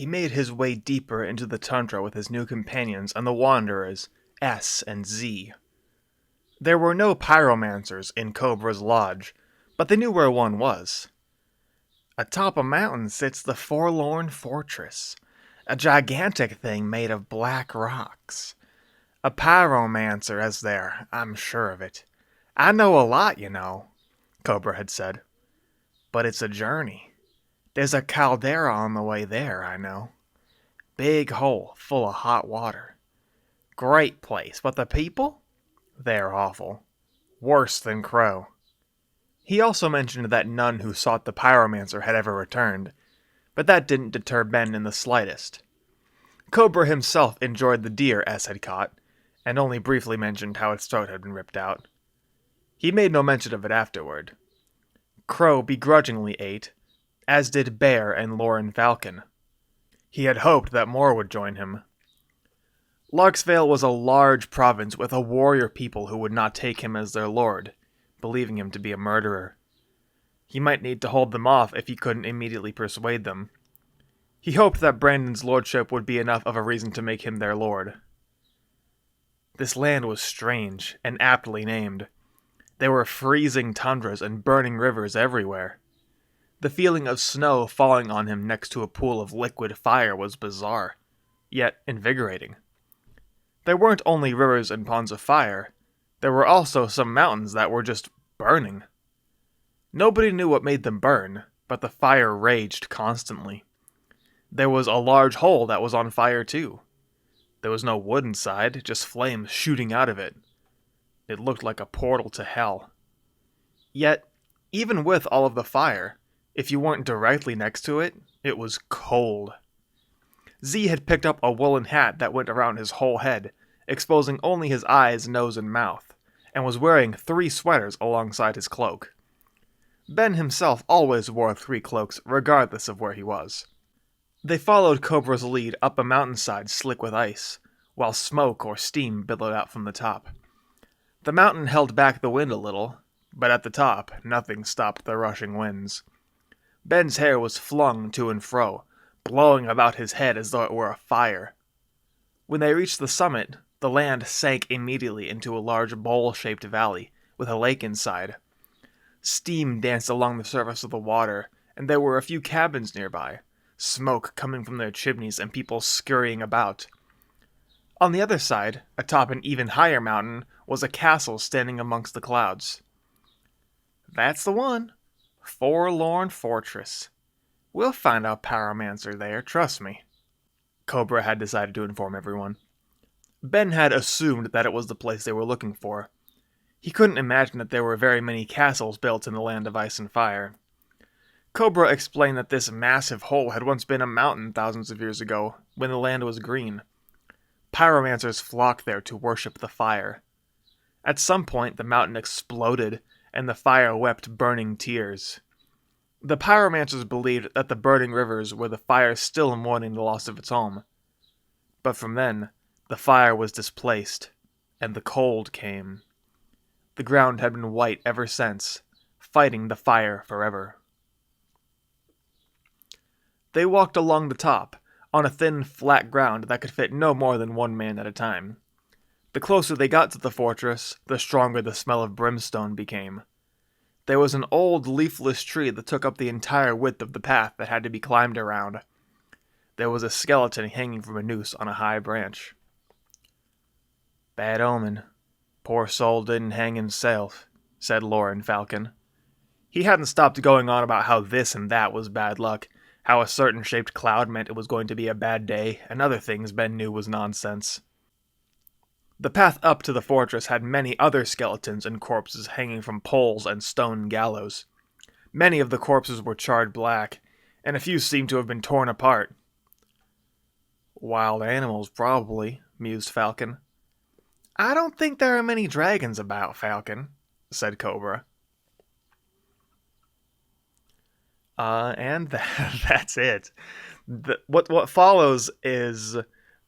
he made his way deeper into the tundra with his new companions and the wanderers, S and Z. There were no pyromancers in Cobra's lodge, but they knew where one was. Atop a mountain sits the forlorn fortress, a gigantic thing made of black rocks. A pyromancer is there, I'm sure of it. I know a lot, you know, Cobra had said. But it's a journey. There's a caldera on the way there, I know. Big hole full of hot water. Great place, but the people? They're awful. Worse than Crow. He also mentioned that none who sought the pyromancer had ever returned, but that didn't deter Ben in the slightest. Cobra himself enjoyed the deer S had caught, and only briefly mentioned how its throat had been ripped out. He made no mention of it afterward. Crow begrudgingly ate, as did Bear and Lauren Falcon. He had hoped that more would join him. Larksvale was a large province with a warrior people who would not take him as their lord, believing him to be a murderer. He might need to hold them off if he couldn't immediately persuade them. He hoped that Brandon's lordship would be enough of a reason to make him their lord. This land was strange, and aptly named. There were freezing tundras and burning rivers everywhere. The feeling of snow falling on him next to a pool of liquid fire was bizarre, yet invigorating. There weren't only rivers and ponds of fire, there were also some mountains that were just burning. Nobody knew what made them burn, but the fire raged constantly. There was a large hole that was on fire too. There was no wood inside, just flames shooting out of it. It looked like a portal to hell. Yet, even with all of the fire, if you weren't directly next to it, it was cold. Z had picked up a woolen hat that went around his whole head, exposing only his eyes, nose, and mouth, and was wearing 3 sweaters alongside his cloak. Ben himself always wore 3 cloaks, regardless of where he was. They followed Cobra's lead up a mountainside slick with ice, while smoke or steam billowed out from the top. The mountain held back the wind a little, but at the top, nothing stopped the rushing winds. Ben's hair was flung to and fro, blowing about his head as though it were a fire. When they reached the summit, the land sank immediately into a large bowl-shaped valley, with a lake inside. Steam danced along the surface of the water, and there were a few cabins nearby, smoke coming from their chimneys and people scurrying about. On the other side, atop an even higher mountain, was a castle standing amongst the clouds. That's the one. Forlorn Fortress. We'll find our pyromancer there, trust me. Cobra had decided to inform everyone. Ben had assumed that it was the place they were looking for. He couldn't imagine that there were very many castles built in the land of ice and fire. Cobra explained that this massive hole had once been a mountain thousands of years ago, when the land was green. Pyromancers flocked there to worship the fire. At some point, the mountain exploded, and the fire wept burning tears. The pyromancers believed that the burning rivers were the fire still mourning the loss of its home. But from then, the fire was displaced, and the cold came. The ground had been white ever since, fighting the fire forever. They walked along the top, on a thin, flat ground that could fit no more than 1 man at a time. The closer they got to the fortress, the stronger the smell of brimstone became. There was an old leafless tree that took up the entire width of the path that had to be climbed around. There was a skeleton hanging from a noose on a high branch. Bad omen. Poor soul didn't hang himself, said Lauren Falcon. He hadn't stopped going on about how this and that was bad luck, how a certain shaped cloud meant it was going to be a bad day, and other things Ben knew was nonsense. The path up to the fortress had many other skeletons and corpses hanging from poles and stone gallows. Many of the corpses were charred black, and a few seemed to have been torn apart. Wild animals, probably, mused Falcon. I don't think there are many dragons about, Falcon, said Cobra. And that's it. What follows is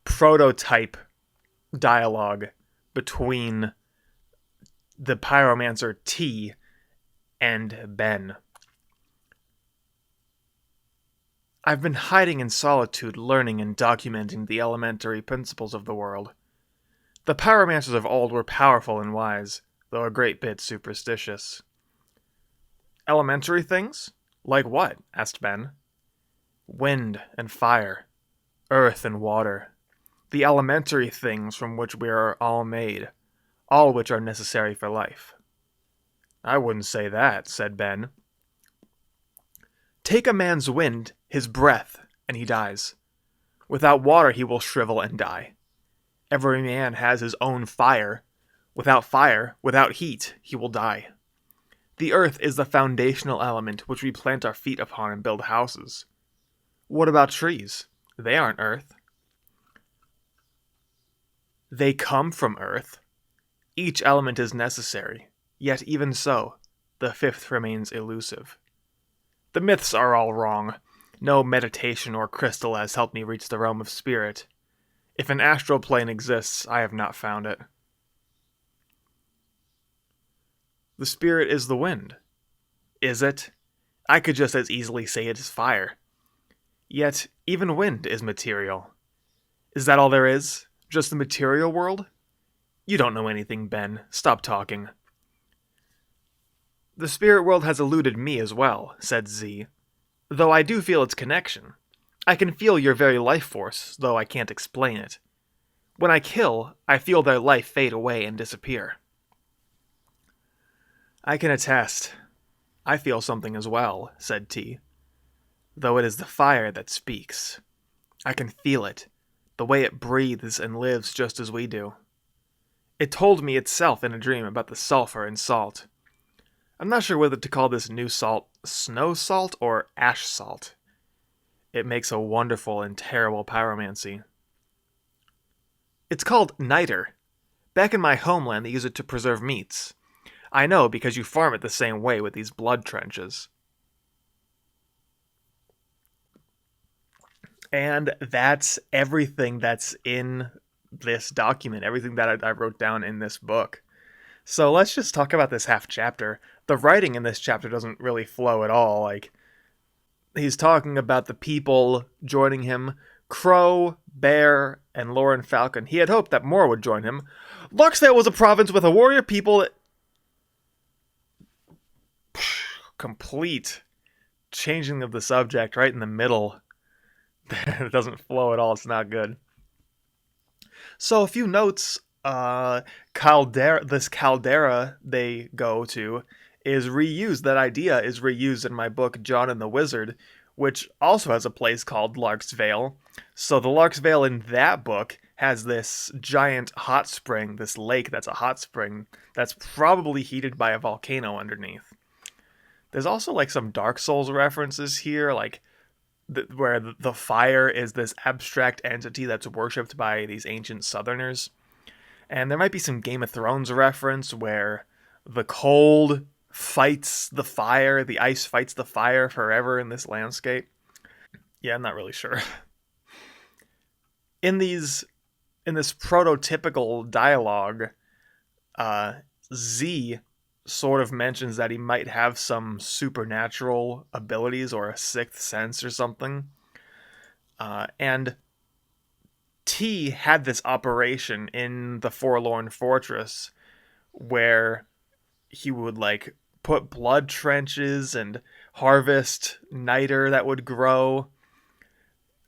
prototype dialogue between the pyromancer T and Ben. I've been hiding in solitude, learning and documenting the elementary principles of the world. The pyromancers of old were powerful and wise, though a great bit superstitious. Elementary things? Like what? Asked Ben. Wind and fire, earth and water. The elementary things from which we are all made, all which are necessary for life. I wouldn't say that, said Ben. Take a man's wind, his breath, and he dies. Without water he will shrivel and die. Every man has his own fire. Fire, without heat, he will die. The earth is the foundational element which we plant our feet upon and build houses. What about trees? They aren't earth. They come from earth. Each element is necessary, yet even so, the fifth remains elusive. The myths are all wrong. No meditation or crystal has helped me reach the realm of spirit. If an astral plane exists, I have not found it. The spirit is the wind. Is it? I could just as easily say it is fire. Yet, even wind is material. Is that all there is? Just the material world? You don't know anything, Ben. Stop talking. The spirit world has eluded me as well, said Z, though I do feel its connection. I can feel your very life force, though I can't explain it. When I kill, I feel their life fade away and disappear. I can attest. I feel something as well, said T, though it is the fire that speaks. I can feel it, the way it breathes and lives just as we do. It told me itself in a dream about the sulfur and salt. I'm not sure whether to call this new salt snow salt or ash salt. It makes a wonderful and terrible pyromancy. It's called niter. Back in my homeland they use it to preserve meats. I know because you farm it the same way with these blood trenches. And that's everything that's in this document, everything that I wrote down in this book. So let's just talk about this half chapter. The writing in this chapter doesn't really flow at all. Like, he's talking about the people joining him. Crow, Bear, and Lauren Falcon. He had hoped that more would join him. Larksdale was a province with a warrior people that... Complete changing of the subject right in the middle. It doesn't flow at all. It's not good. So a few notes. This caldera they go to is reused. That idea is reused in my book John and the Wizard, which also has a place called Lark's Vale. So the Lark's Vale in that book has this giant hot spring, this lake that's a hot spring that's probably heated by a volcano underneath. There's also like some Dark Souls references here, like where the fire is this abstract entity that's worshipped by these ancient Southerners. And there might be some Game of Thrones reference where the cold fights the fire, the ice fights the fire forever in this landscape. Yeah, I'm not really sure. In this prototypical dialogue, Z sort of mentions that he might have some supernatural abilities or a sixth sense or something. And T had this operation in the Forlorn Fortress where he would like put blood trenches and harvest niter that would grow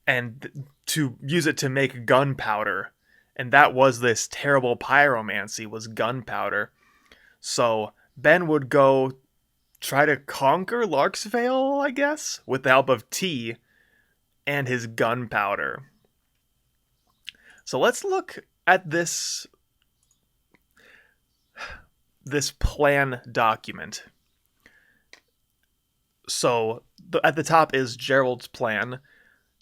and to use it to make gunpowder. And that was this terrible pyromancy, was gunpowder. So Ben would go try to conquer Larksvale, I guess, with the help of T and his gunpowder. So let's look at this plan document. So at the top is Gerald's plan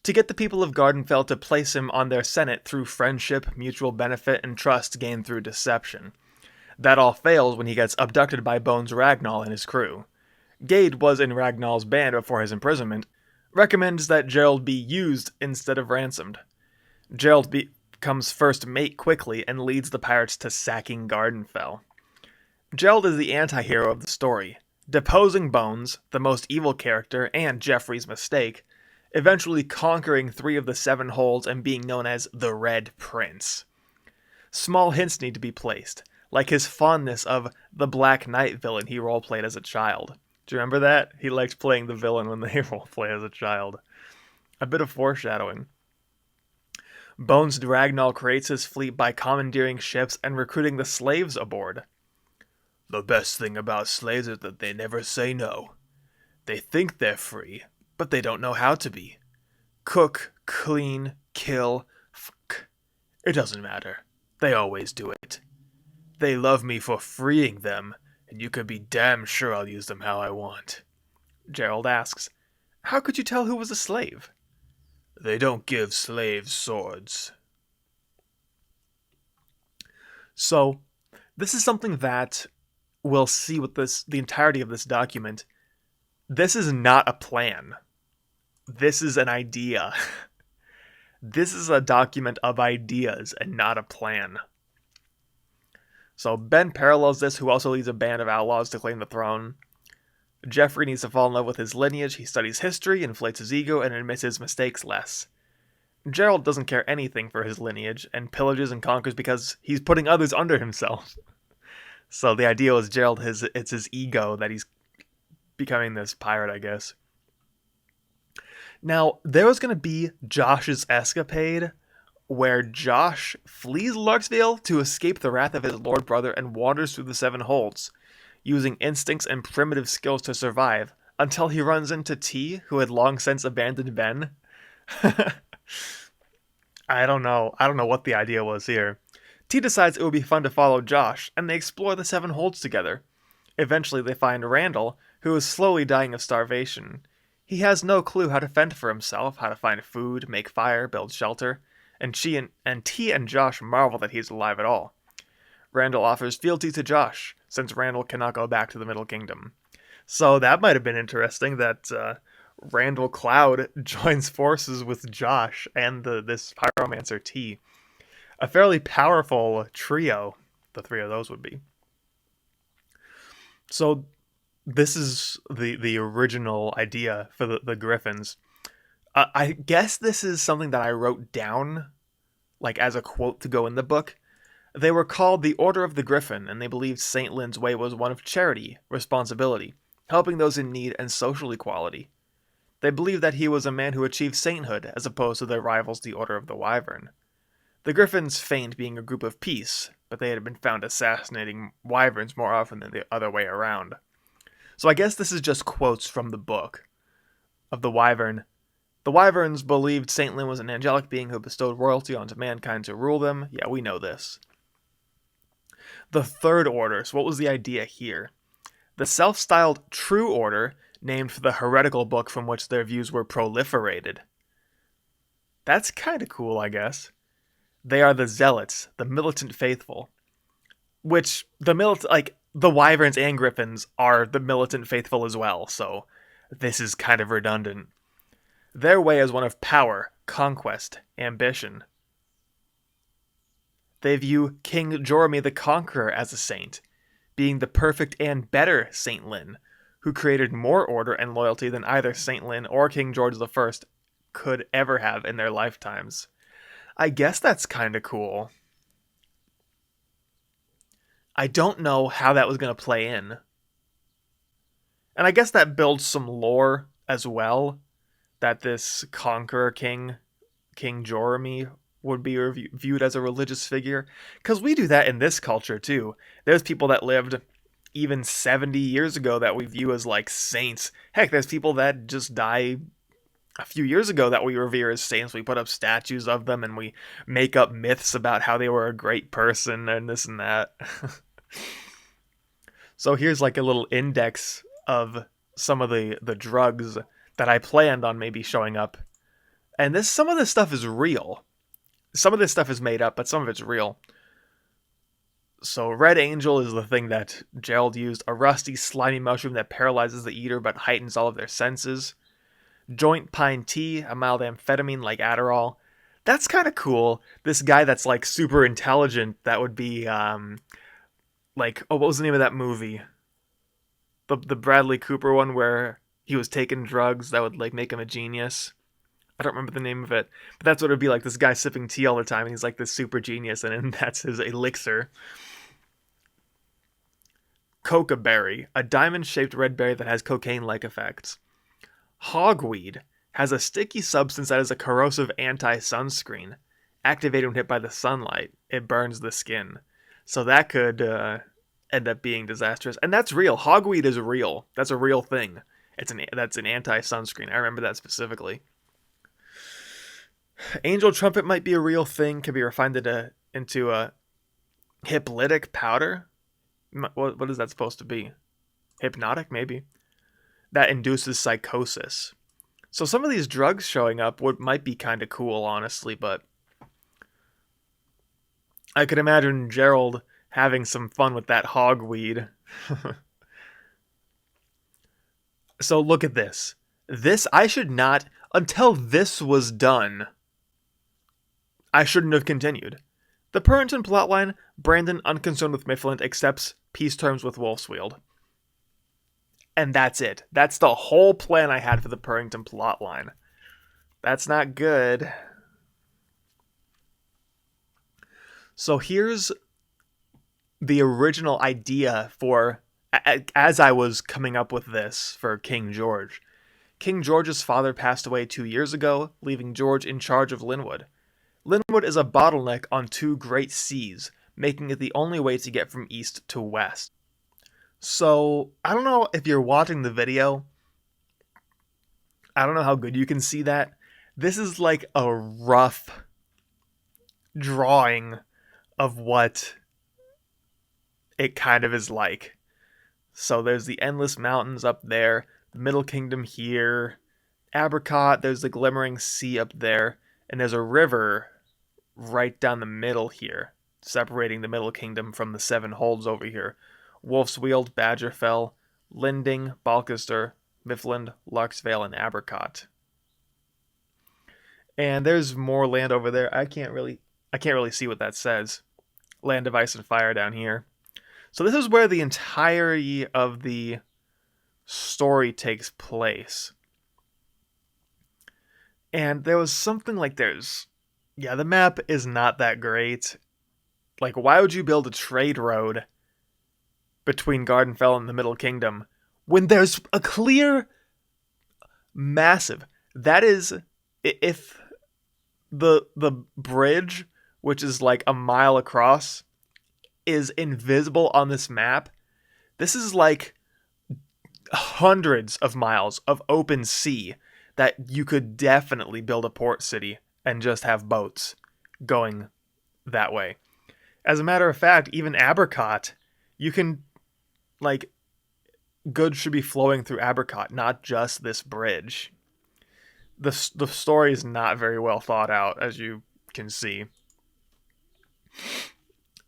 to get the people of Gardenfell to place him on their senate through friendship, mutual benefit, and trust gained through deception. That all fails when he gets abducted by Bones Ragnall and his crew. Gade was in Ragnall's band before his imprisonment, recommends that Gerald be used instead of ransomed. Gerald becomes first mate quickly and leads the pirates to sacking Gardenfell. Gerald is the anti-hero of the story. Deposing Bones, the most evil character and Geoffrey's mistake, eventually conquering 3 of the 7 holds and being known as the Red Prince. Small hints need to be placed, like his fondness of the Black Knight villain he roleplayed as a child. Do you remember that? He liked playing the villain when they roleplay as a child. A bit of foreshadowing. Bones Dragnall creates his fleet by commandeering ships and recruiting the slaves aboard. The best thing about slaves is that they never say no. They think they're free, but they don't know how to be. Cook, clean, kill, fuck. It doesn't matter. They always do it. They love me for freeing them, and you can be damn sure I'll use them how I want. Gerald asks, how could you tell who was a slave? They don't give slaves swords. So, this is something that we'll see with the entirety of this document. This is not a plan. This is an idea. This is a document of ideas and not a plan. So Ben parallels this, who also leads a band of outlaws to claim the throne. Jeffrey needs to fall in love with his lineage. He studies history, inflates his ego, and admits his mistakes less. Gerald doesn't care anything for his lineage, and pillages and conquers because he's putting others under himself. So the idea was Gerald, it's his ego that he's becoming this pirate, I guess. Now, there was going to be Josh's escapade, where Josh flees Larksville to escape the wrath of his lord brother and wanders through the 7 holds, using instincts and primitive skills to survive, until he runs into T, who had long since abandoned Ben. I don't know what the idea was here. T decides it would be fun to follow Josh, and they explore the 7 holds together. Eventually they find Randall, who is slowly dying of starvation. He has no clue how to fend for himself, how to find food, make fire, build shelter, and T and Josh marvel that he's alive at all. Randall offers fealty to Josh, since Randall cannot go back to the Middle Kingdom. So that might have been interesting, that Randall Cloud joins forces with Josh and this pyromancer T. A fairly powerful trio, the 3 of those would be. So this is the original idea for the Griffins. I guess this is something that I wrote down, like as a quote to go in the book. They were called the Order of the Griffin, and they believed St. Lynn's way was one of charity, responsibility, helping those in need, and social equality. They believed that he was a man who achieved sainthood, as opposed to their rivals, the Order of the Wyvern. The Griffins feigned being a group of peace, but they had been found assassinating wyverns more often than the other way around. So I guess this is just quotes from the book of the Wyvern. The Wyverns believed St. Lynn was an angelic being who bestowed royalty onto mankind to rule them. Yeah, we know this. The Third Order. So what was the idea here? The self-styled True Order, named for the heretical book from which their views were proliferated. That's kind of cool, I guess. They are the Zealots, the militant faithful. Which, the Wyverns and Griffins are the militant faithful as well, so this is kind of redundant. Their way is one of power, conquest, ambition. They view King Jormy the Conqueror as a saint, being the perfect and better St. Lynn, who created more order and loyalty than either St. Lynn or King George I could ever have in their lifetimes. I guess that's kind of cool. I don't know how that was going to play in. And I guess that builds some lore as well, that this conqueror king, King Jormy, would be viewed as a religious figure. Because we do that in this culture too. There's people that lived even 70 years ago that we view as like saints. Heck, there's people that just die a few years ago that we revere as saints. We put up statues of them and we make up myths about how they were a great person and this and that. So here's like a little index of some of the drugs that I planned on maybe showing up. And some of this stuff is real. Some of this stuff is made up, but some of it's real. So Red Angel is the thing that Gerald used. A rusty, slimy mushroom that paralyzes the eater but heightens all of their senses. Joint pine tea, a mild amphetamine like Adderall. That's kind of cool. This guy that's like super intelligent, that would be what was the name of that movie? The Bradley Cooper one where he was taking drugs that would like make him a genius. I don't remember the name of it, but that's what it'd be like. This guy sipping tea all the time, and he's like this super genius, and that's his elixir. Coca berry, a diamond-shaped red berry that has cocaine-like effects. Hogweed has a sticky substance that is a corrosive anti-sunscreen. Activated when hit by the sunlight, it burns the skin. So that could end up being disastrous. And that's real. Hogweed is real. That's a real thing. That's an anti-sunscreen. I remember that specifically. Angel trumpet might be a real thing. Could be refined into a hypnotic powder. What is that supposed to be? Hypnotic, maybe. That induces psychosis. So some of these drugs showing up might be kind of cool, honestly, but I could imagine Gerald having some fun with that hogweed. So look at this. I should not, until this was done, I shouldn't have continued. The Puritan plotline, Brandon, unconcerned with Mifflin, accepts peace terms with Wolfsfield. And that's it. That's the whole plan I had for the Puritan plotline. That's not good. So here's the original idea for, as I was coming up with this for King George. King George's father passed away 2 years ago, leaving George in charge of Linwood. Linwood is a bottleneck on two great seas, making it the only way to get from east to west. So, I don't know if you're watching the video. I don't know how good you can see that. This is like a rough drawing of what it kind of is like. So there's the endless mountains up there, the Middle Kingdom here, Abercott, there's the glimmering sea up there, and there's a river right down the middle here, separating the Middle Kingdom from the Seven Holds over here. Wolfsweald, Badgerfell, Linding, Balcaster, Mifflin, Larksvale, and Abercott. And there's more land over there. I can't really see what that says. Land of Ice and Fire down here. So this is where the entirety of the story takes place. And there was something like the map is not that great. Like, why would you build a trade road between Gardenfell and the Middle Kingdom when there's a clear, massive, that is, if the bridge, which is like a mile across, is invisible on this map, this is like hundreds of miles of open sea that you could definitely build a port city and just have boats going that way. As a matter of fact, even Abercott, you can, like, goods should be flowing through Abercott, not just this bridge. The story is not very well thought out, as you can see.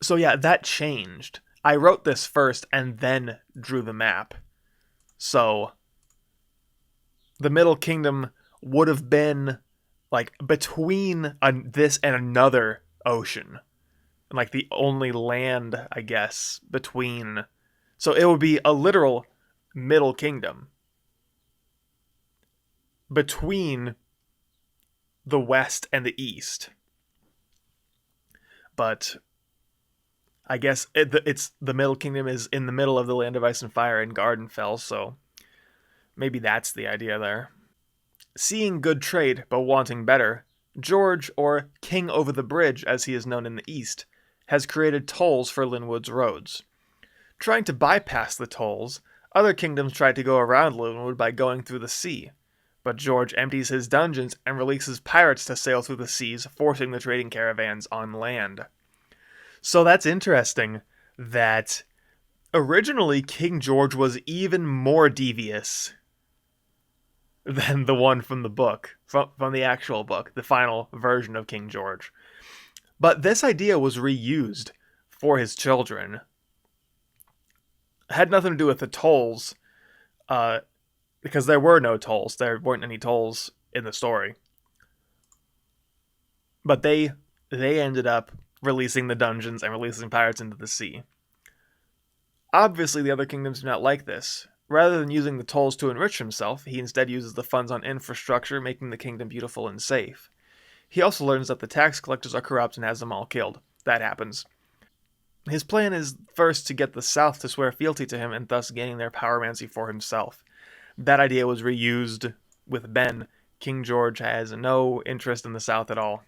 So yeah, that changed. I wrote this first and then drew the map. So the Middle Kingdom would have been like between this and another ocean. Like the only land, I guess, between. So it would be a literal Middle Kingdom between the west and the east. But I guess it's the Middle Kingdom is in the middle of the Land of Ice and Fire in Gardenfell, so maybe that's the idea there. Seeing good trade, but wanting better, George, or King Over the Bridge as he is known in the East, has created tolls for Linwood's roads. Trying to bypass the tolls, other kingdoms tried to go around Linwood by going through the sea, but George empties his dungeons and releases pirates to sail through the seas, forcing the trading caravans on land. So that's interesting that originally King George was even more devious than the one from the book, from the actual book, the final version of King George. But this idea was reused for his children. It had nothing to do with the tolls, because there were no tolls. There weren't any tolls in the story. But they ended up releasing the dungeons and releasing pirates into the sea. Obviously, the other kingdoms do not like this. Rather than using the tolls to enrich himself, he instead uses the funds on infrastructure, making the kingdom beautiful and safe. He also learns that the tax collectors are corrupt and has them all killed. That happens. His plan is first to get the South to swear fealty to him and thus gaining their powermancy for himself. That idea was reused with Ben. King George has no interest in the South at all.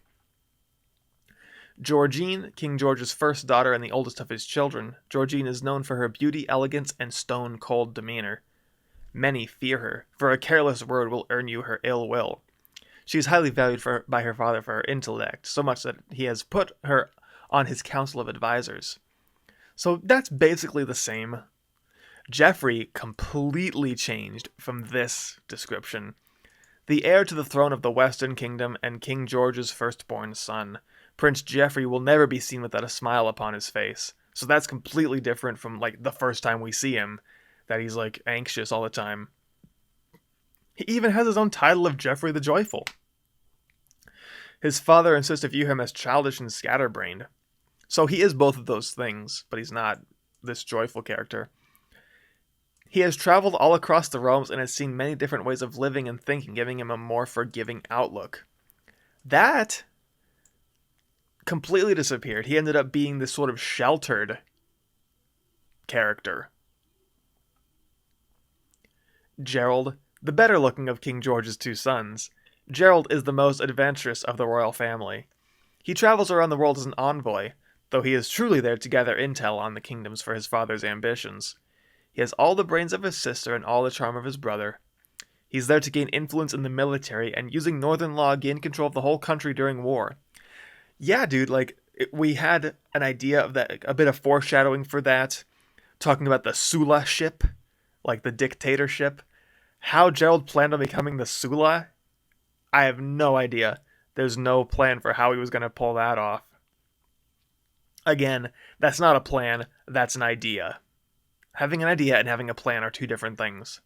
Georgine, King George's first daughter and the oldest of his children, Georgine is known for her beauty, elegance, and stone-cold demeanor. Many fear her, for a careless word will earn you her ill will. She is highly valued by her father for her intellect, so much that he has put her on his council of advisors. So that's basically the same. Geoffrey completely changed from this description. The heir to the throne of the Western Kingdom and King George's firstborn son, Prince Geoffrey will never be seen without a smile upon his face. So that's completely different from, like, the first time we see him, that he's, like, anxious all the time. He even has his own title of Geoffrey the Joyful. His father insists to view him as childish and scatterbrained. So he is both of those things, but he's not this joyful character. He has traveled all across the realms and has seen many different ways of living and thinking, giving him a more forgiving outlook. That completely disappeared. He ended up being this sort of sheltered character. Gerald, the better looking of King George's two sons. Gerald is the most adventurous of the royal family. He travels around the world as an envoy, though he is truly there to gather intel on the kingdoms for his father's ambitions. He has all the brains of his sister and all the charm of his brother. He's there to gain influence in the military and, using northern law, gain control of the whole country during war. Yeah, dude, like, we had an idea of that, a bit of foreshadowing for that, talking about the Sula ship, like the dictatorship. How Gerald planned on becoming the Sula, I have no idea. There's no plan for how he was going to pull that off. Again, that's not a plan, that's an idea. Having an idea and having a plan are two different things.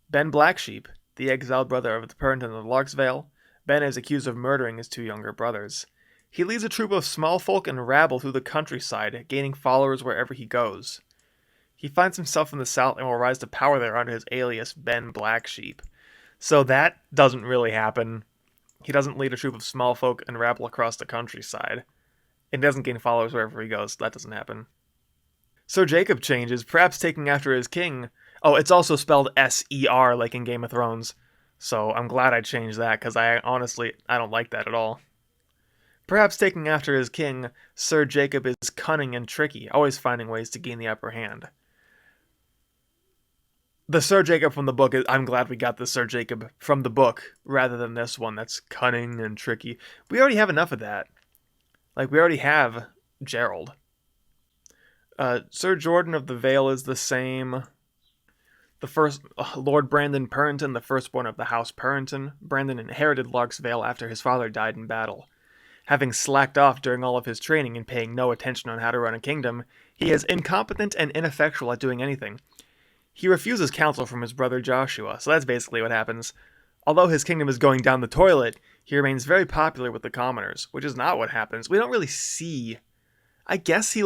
Ben Blacksheep, the exiled brother of the Puritan of Larksvale, Ben is accused of murdering his two younger brothers. He leads a troop of small folk and rabble through the countryside, gaining followers wherever he goes. He finds himself in the south and will rise to power there under his alias Ben Blacksheep. So that doesn't really happen. He doesn't lead a troop of small folk and rabble across the countryside. And doesn't gain followers wherever he goes. That doesn't happen. Sir Jacob changes, perhaps taking after his king. Oh, it's also spelled S-E-R like in Game of Thrones. So I'm glad I changed that, because I don't like that at all. Perhaps taking after his king, Sir Jacob is cunning and tricky, always finding ways to gain the upper hand. The Sir Jacob from the book, I'm glad we got the Sir Jacob from the book, rather than this one that's cunning and tricky. We already have enough of that. Like, we already have Gerald. Sir Jordan of the Vale is the same. The first Lord Brandon Puritan, the firstborn of the House Puritan. Brandon inherited Lark's Vale after his father died in battle. Having slacked off during all of his training and paying no attention on how to run a kingdom, he is incompetent and ineffectual at doing anything. He refuses counsel from his brother Joshua, so that's basically what happens. Although his kingdom is going down the toilet, he remains very popular with the commoners, which is not what happens. We don't really see... I guess he,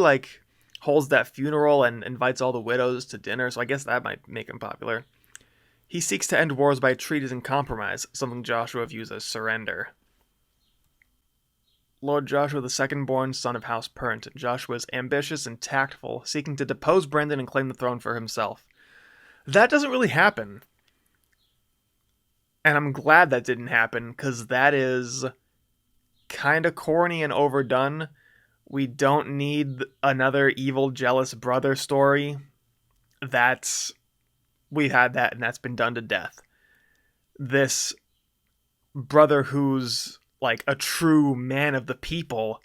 holds that funeral and invites all the widows to dinner, so I guess that might make him popular. He seeks to end wars by treaties and compromise, something Joshua views as surrender. Lord Joshua, the second-born son of House Puritan. Joshua is ambitious and tactful, seeking to depose Brandon and claim the throne for himself. That doesn't really happen. And I'm glad that didn't happen, because that is kind of corny and overdone. We don't need another evil, jealous brother story. We've had that, and that's been done to death. This brother who's a true man of the people,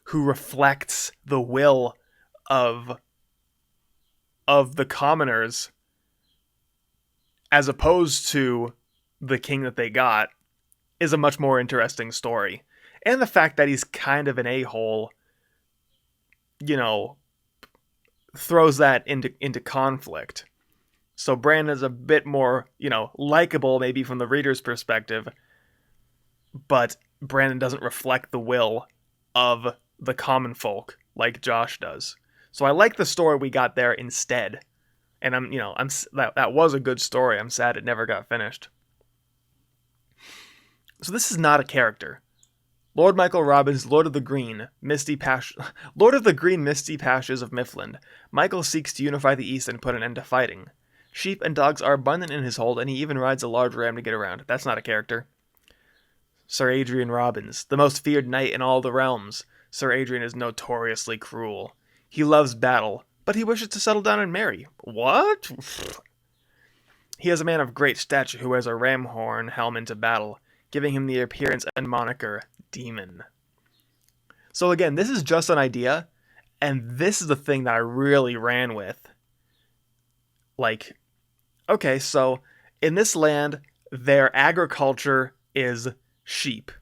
who reflects the will of the commoners, as opposed to the king that they got, is a much more interesting story. And the fact that he's kind of an a-hole, throws that into conflict. So Brandon's a bit more, likable maybe from the reader's perspective, but Brandon doesn't reflect the will of the common folk like Josh does. So I like the story we got there instead. And that was a good story. I'm sad it never got finished. So this is not a character. Lord Michael Robbins, Lord of the Green, Lord of the Green Misty Pastures of Mifflin. Michael seeks to unify the East and put an end to fighting. Sheep and dogs are abundant in his hold, and he even rides a large ram to get around. That's not a character. Sir Adrian Robbins, the most feared knight in all the realms. Sir Adrian is notoriously cruel. He loves battle, but he wishes to settle down and marry. What? He is a man of great stature who wears a ram horn helm into battle, giving him the appearance and moniker Demon. So again, this is just an idea, and this is the thing that I really ran with. Like, okay, so in this land, their agriculture is sheep.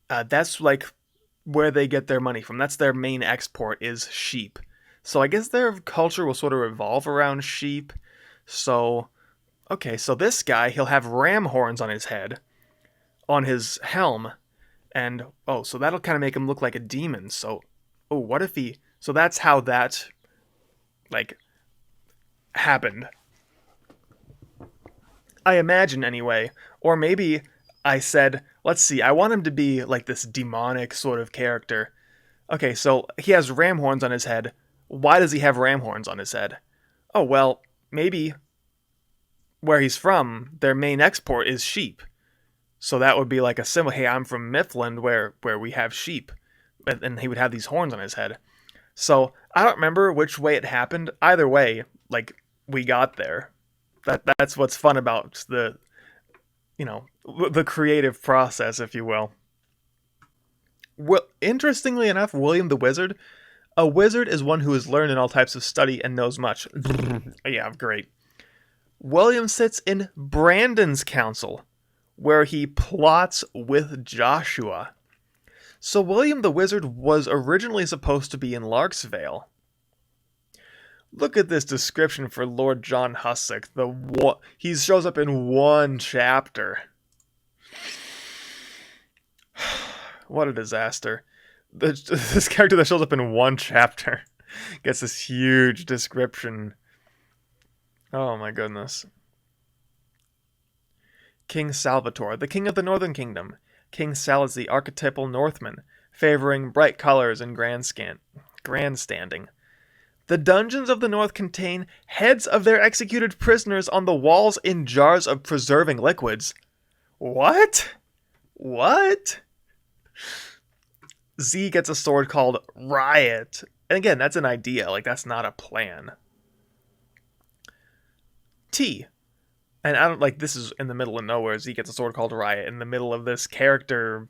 That's like where they get their money from. That's their main export is sheep. So I guess their culture will sort of revolve around sheep. So, okay, so this guy, he'll have ram horns on his head, on his helm, and, so that'll kind of make him look like a demon. So, what if he... So that's how that, happened. I imagine, anyway. Or maybe I said, let's see, I want him to be, like, this demonic sort of character. Okay, so he has ram horns on his head. Why does he have ram horns on his head? Oh, well, maybe where he's from, their main export is sheep. So that would be like a symbol. Hey, I'm from Mifflin, where we have sheep. And he would have these horns on his head. So I don't remember which way it happened. Either way, we got there. That's what's fun about the creative process, if you will. Well, interestingly enough, William the Wizard, a wizard is one who has learned in all types of study and knows much. Yeah, great. William sits in Brandon's council, where he plots with Joshua. So William the Wizard was originally supposed to be in Larksvale. Look at this description for Lord John Hussick. He shows up in one chapter. What a disaster. This character that shows up in one chapter gets this huge description. Oh my goodness. King Salvatore, the king of the Northern Kingdom. King Sal is the archetypal Northman, favoring bright colors and grandstanding. The dungeons of the North contain heads of their executed prisoners on the walls in jars of preserving liquids. What? Z gets a sword called Riot. And again, that's an idea, that's not a plan. T. And I don't this is in the middle of nowhere. Z gets a sword called Riot in the middle of this character,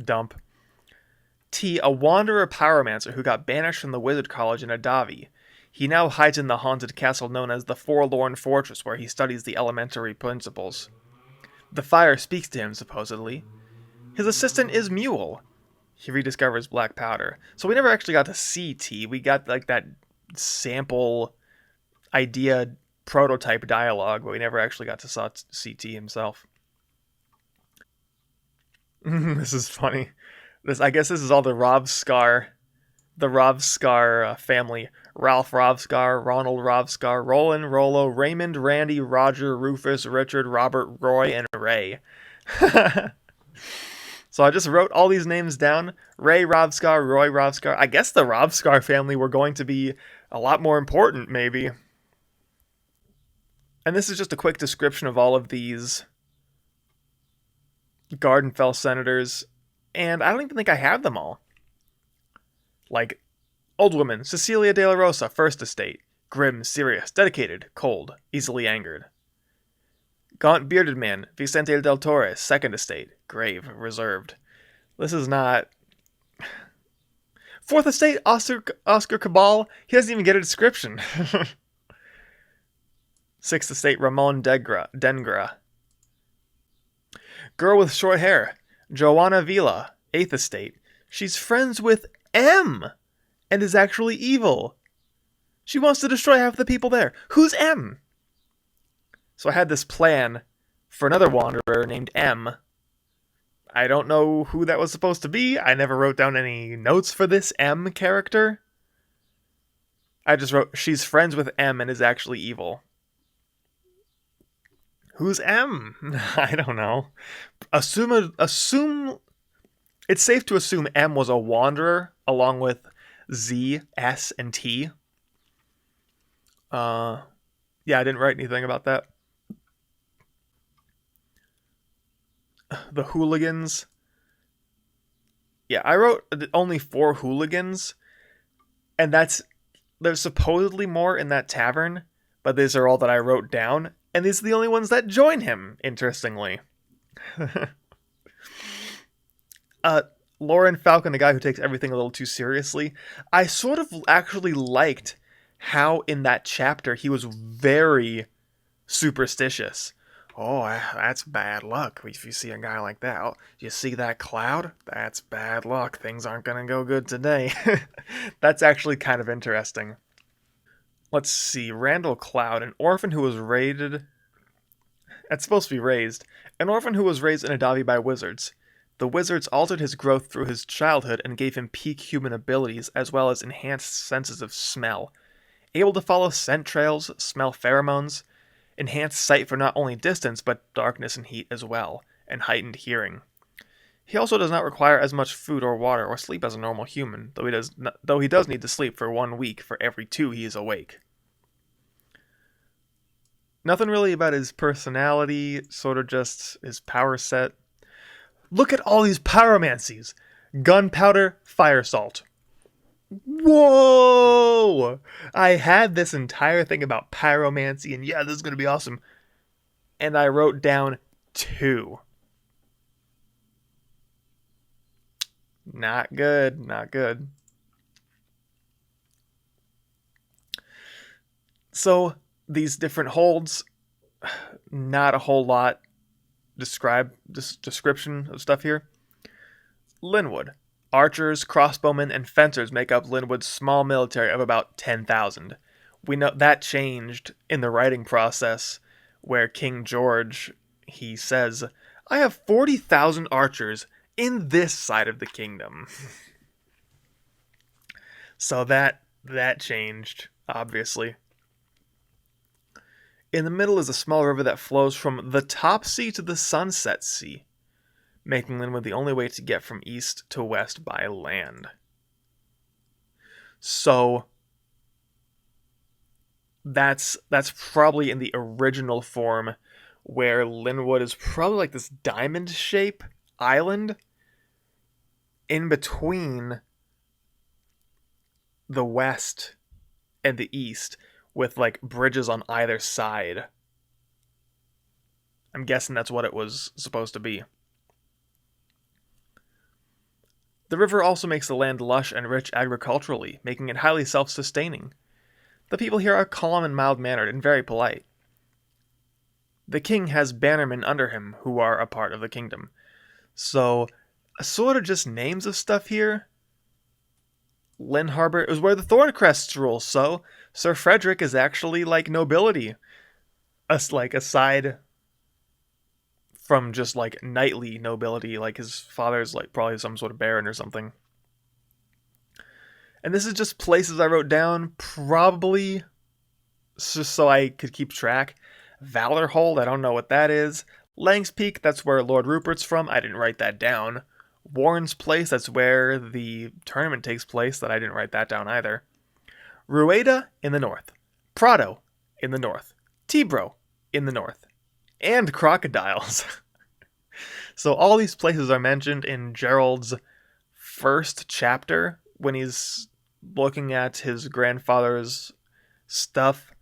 dump. T, a wanderer pyromancer who got banished from the Wizard College in Adavi. He now hides in the haunted castle known as the Forlorn Fortress, where he studies the elementary principles. The fire speaks to him, supposedly. His assistant is Mule. He rediscovers black powder. So we never actually got to see T. We got, that sample idea prototype dialogue, but we never actually got to see T himself. This is funny. I guess this is all the Rovskar family. Ralph Rovskar, Ronald Rovskar, Roland, Rollo, Raymond, Randy, Roger, Rufus, Richard, Robert, Roy, and Ray. So I just wrote all these names down. Ray Rovskar, Roy Rovskar. I guess the Rovskar family were going to be a lot more important, maybe. And this is just a quick description of all of these Gardenfell senators. And I don't even think I have them all. Old woman, Cecilia de la Rosa, First Estate. Grim, serious, dedicated, cold, easily angered. Gaunt bearded man, Vicente del Torre, Second Estate. Grave, reserved. This is not... Fourth Estate, Oscar Cabal. He doesn't even get a description. Sixth Estate, Ramon Dengra. Girl with short hair, Joanna Vila, Eighth Estate. She's friends with M and is actually evil. She wants to destroy half the people there. Who's M? So I had this plan for another wanderer named M. I don't know who that was supposed to be. I never wrote down any notes for this M character. I just wrote, she's friends with M and is actually evil. Who's M? I don't know. Assume. It's safe to assume M was a wanderer along with Z, S, and T. Yeah, I didn't write anything about that. The hooligans. Yeah, I wrote only 4 hooligans, and there's supposedly more in that tavern, but these are all that I wrote down, and these are the only ones that join him, interestingly. uh, Lauren Falcon, the guy who takes everything a little too seriously, I sort of actually liked how in that chapter he was very superstitious. Oh, that's bad luck if you see a guy like that. Oh, you see that cloud? That's bad luck. Things aren't going to go good today. That's actually kind of interesting. Let's see. Randall Cloud, an orphan who was raised. That's supposed to be raised. An orphan who was raised in a Adavi by wizards. The wizards altered his growth through his childhood and gave him peak human abilities as well as enhanced senses of smell. Able to follow scent trails, smell pheromones, enhanced sight for not only distance but darkness and heat as well, and heightened hearing. He also does not require as much food or water or sleep as a normal human, though he does need to sleep for 1 week for every 2 he is awake. Nothing really about his personality, sort of just his power set. Look at all these pyromancies! Gunpowder, fire salt. Whoa! I had this entire thing about pyromancy, and yeah, this is going to be awesome. And I wrote down 2. Not good, not good. So, these different holds, not a whole lot description of stuff here. Linwood. Archers, crossbowmen, and fencers make up Linwood's small military of about 10,000. We know that changed in the writing process, where King George, he says, I have 40,000 archers in this side of the kingdom. So that changed, obviously. In the middle is a small river that flows from the top sea to the Sunset Sea, making Linwood the only way to get from east to west by land. So that's probably in the original form, where Linwood is probably like this diamond shape island in between the west and the east, with like bridges on either side. I'm guessing that's what it was supposed to be. The river also makes the land lush and rich agriculturally, making it highly self-sustaining. The people here are calm and mild-mannered and very polite. The king has bannermen under him who are a part of the kingdom. So, sort of just names of stuff here. Lynn Harbor is where the Thorncrests rule, so Sir Frederick is actually like nobility. Aside from just like knightly nobility, like his father's like probably some sort of baron or something. And this is just places I wrote down, probably just so I could keep track. Valorhold, I don't know what that is. Lang's Peak, that's where Lord Rupert's from. I didn't write that down. Warren's Place, that's where the tournament takes place. That I didn't write that down either. Rueda in the north. Prado in the north. Tibro in the north. And crocodiles. So all these places are mentioned in Gerald's first chapter when he's looking at his grandfather's stuff.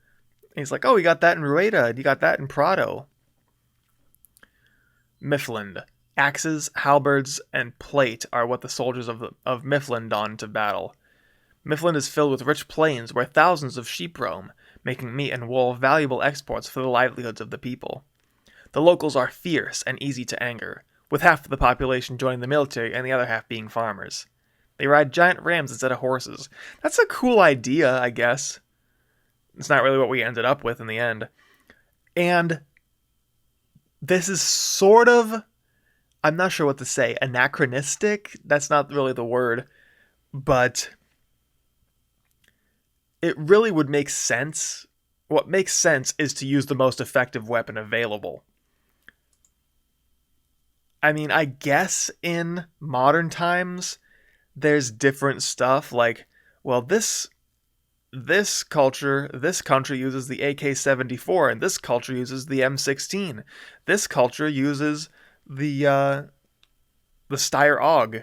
He's like, oh, you got that in Rueda. You got that in Prado. Mifflin. Axes, halberds, and plate are what the soldiers of Mifflin don to battle. Mifflin is filled with rich plains where thousands of sheep roam, making meat and wool valuable exports for the livelihoods of the people. The locals are fierce and easy to anger, with half of the population joining the military and the other half being farmers. They ride giant rams instead of horses. That's a cool idea, I guess. It's not really what we ended up with in the end. And this is sort of, I'm not sure what to say, anachronistic? That's not really the word. But it really would make sense. What makes sense is to use the most effective weapon available. I mean, I guess in modern times, there's different stuff like, well, this country uses the AK-74, and this culture uses the M16. This culture uses the Steyr AUG,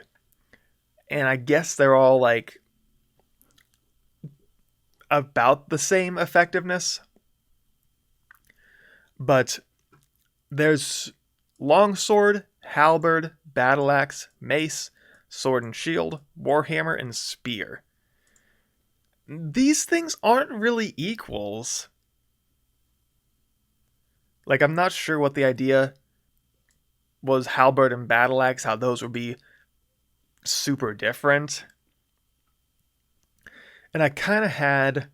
and I guess they're all like about the same effectiveness. But there's longsword, halberd, battle axe, mace, sword and shield, warhammer, and spear. These things aren't really equals. Like, I'm not sure what the idea was halberd and battle axe, how those would be super different. And I kind of had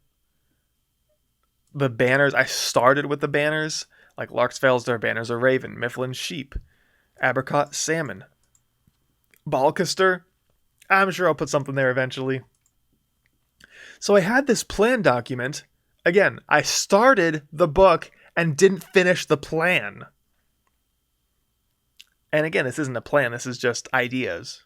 the banners. I started with the banners, like Larksvale's their banners are raven, Mifflin sheep, Abercott salmon, Balcaster. I'm sure I'll put something there eventually. So I had this plan document. Again, I started the book and didn't finish the plan. And again, this isn't a plan, this is just ideas.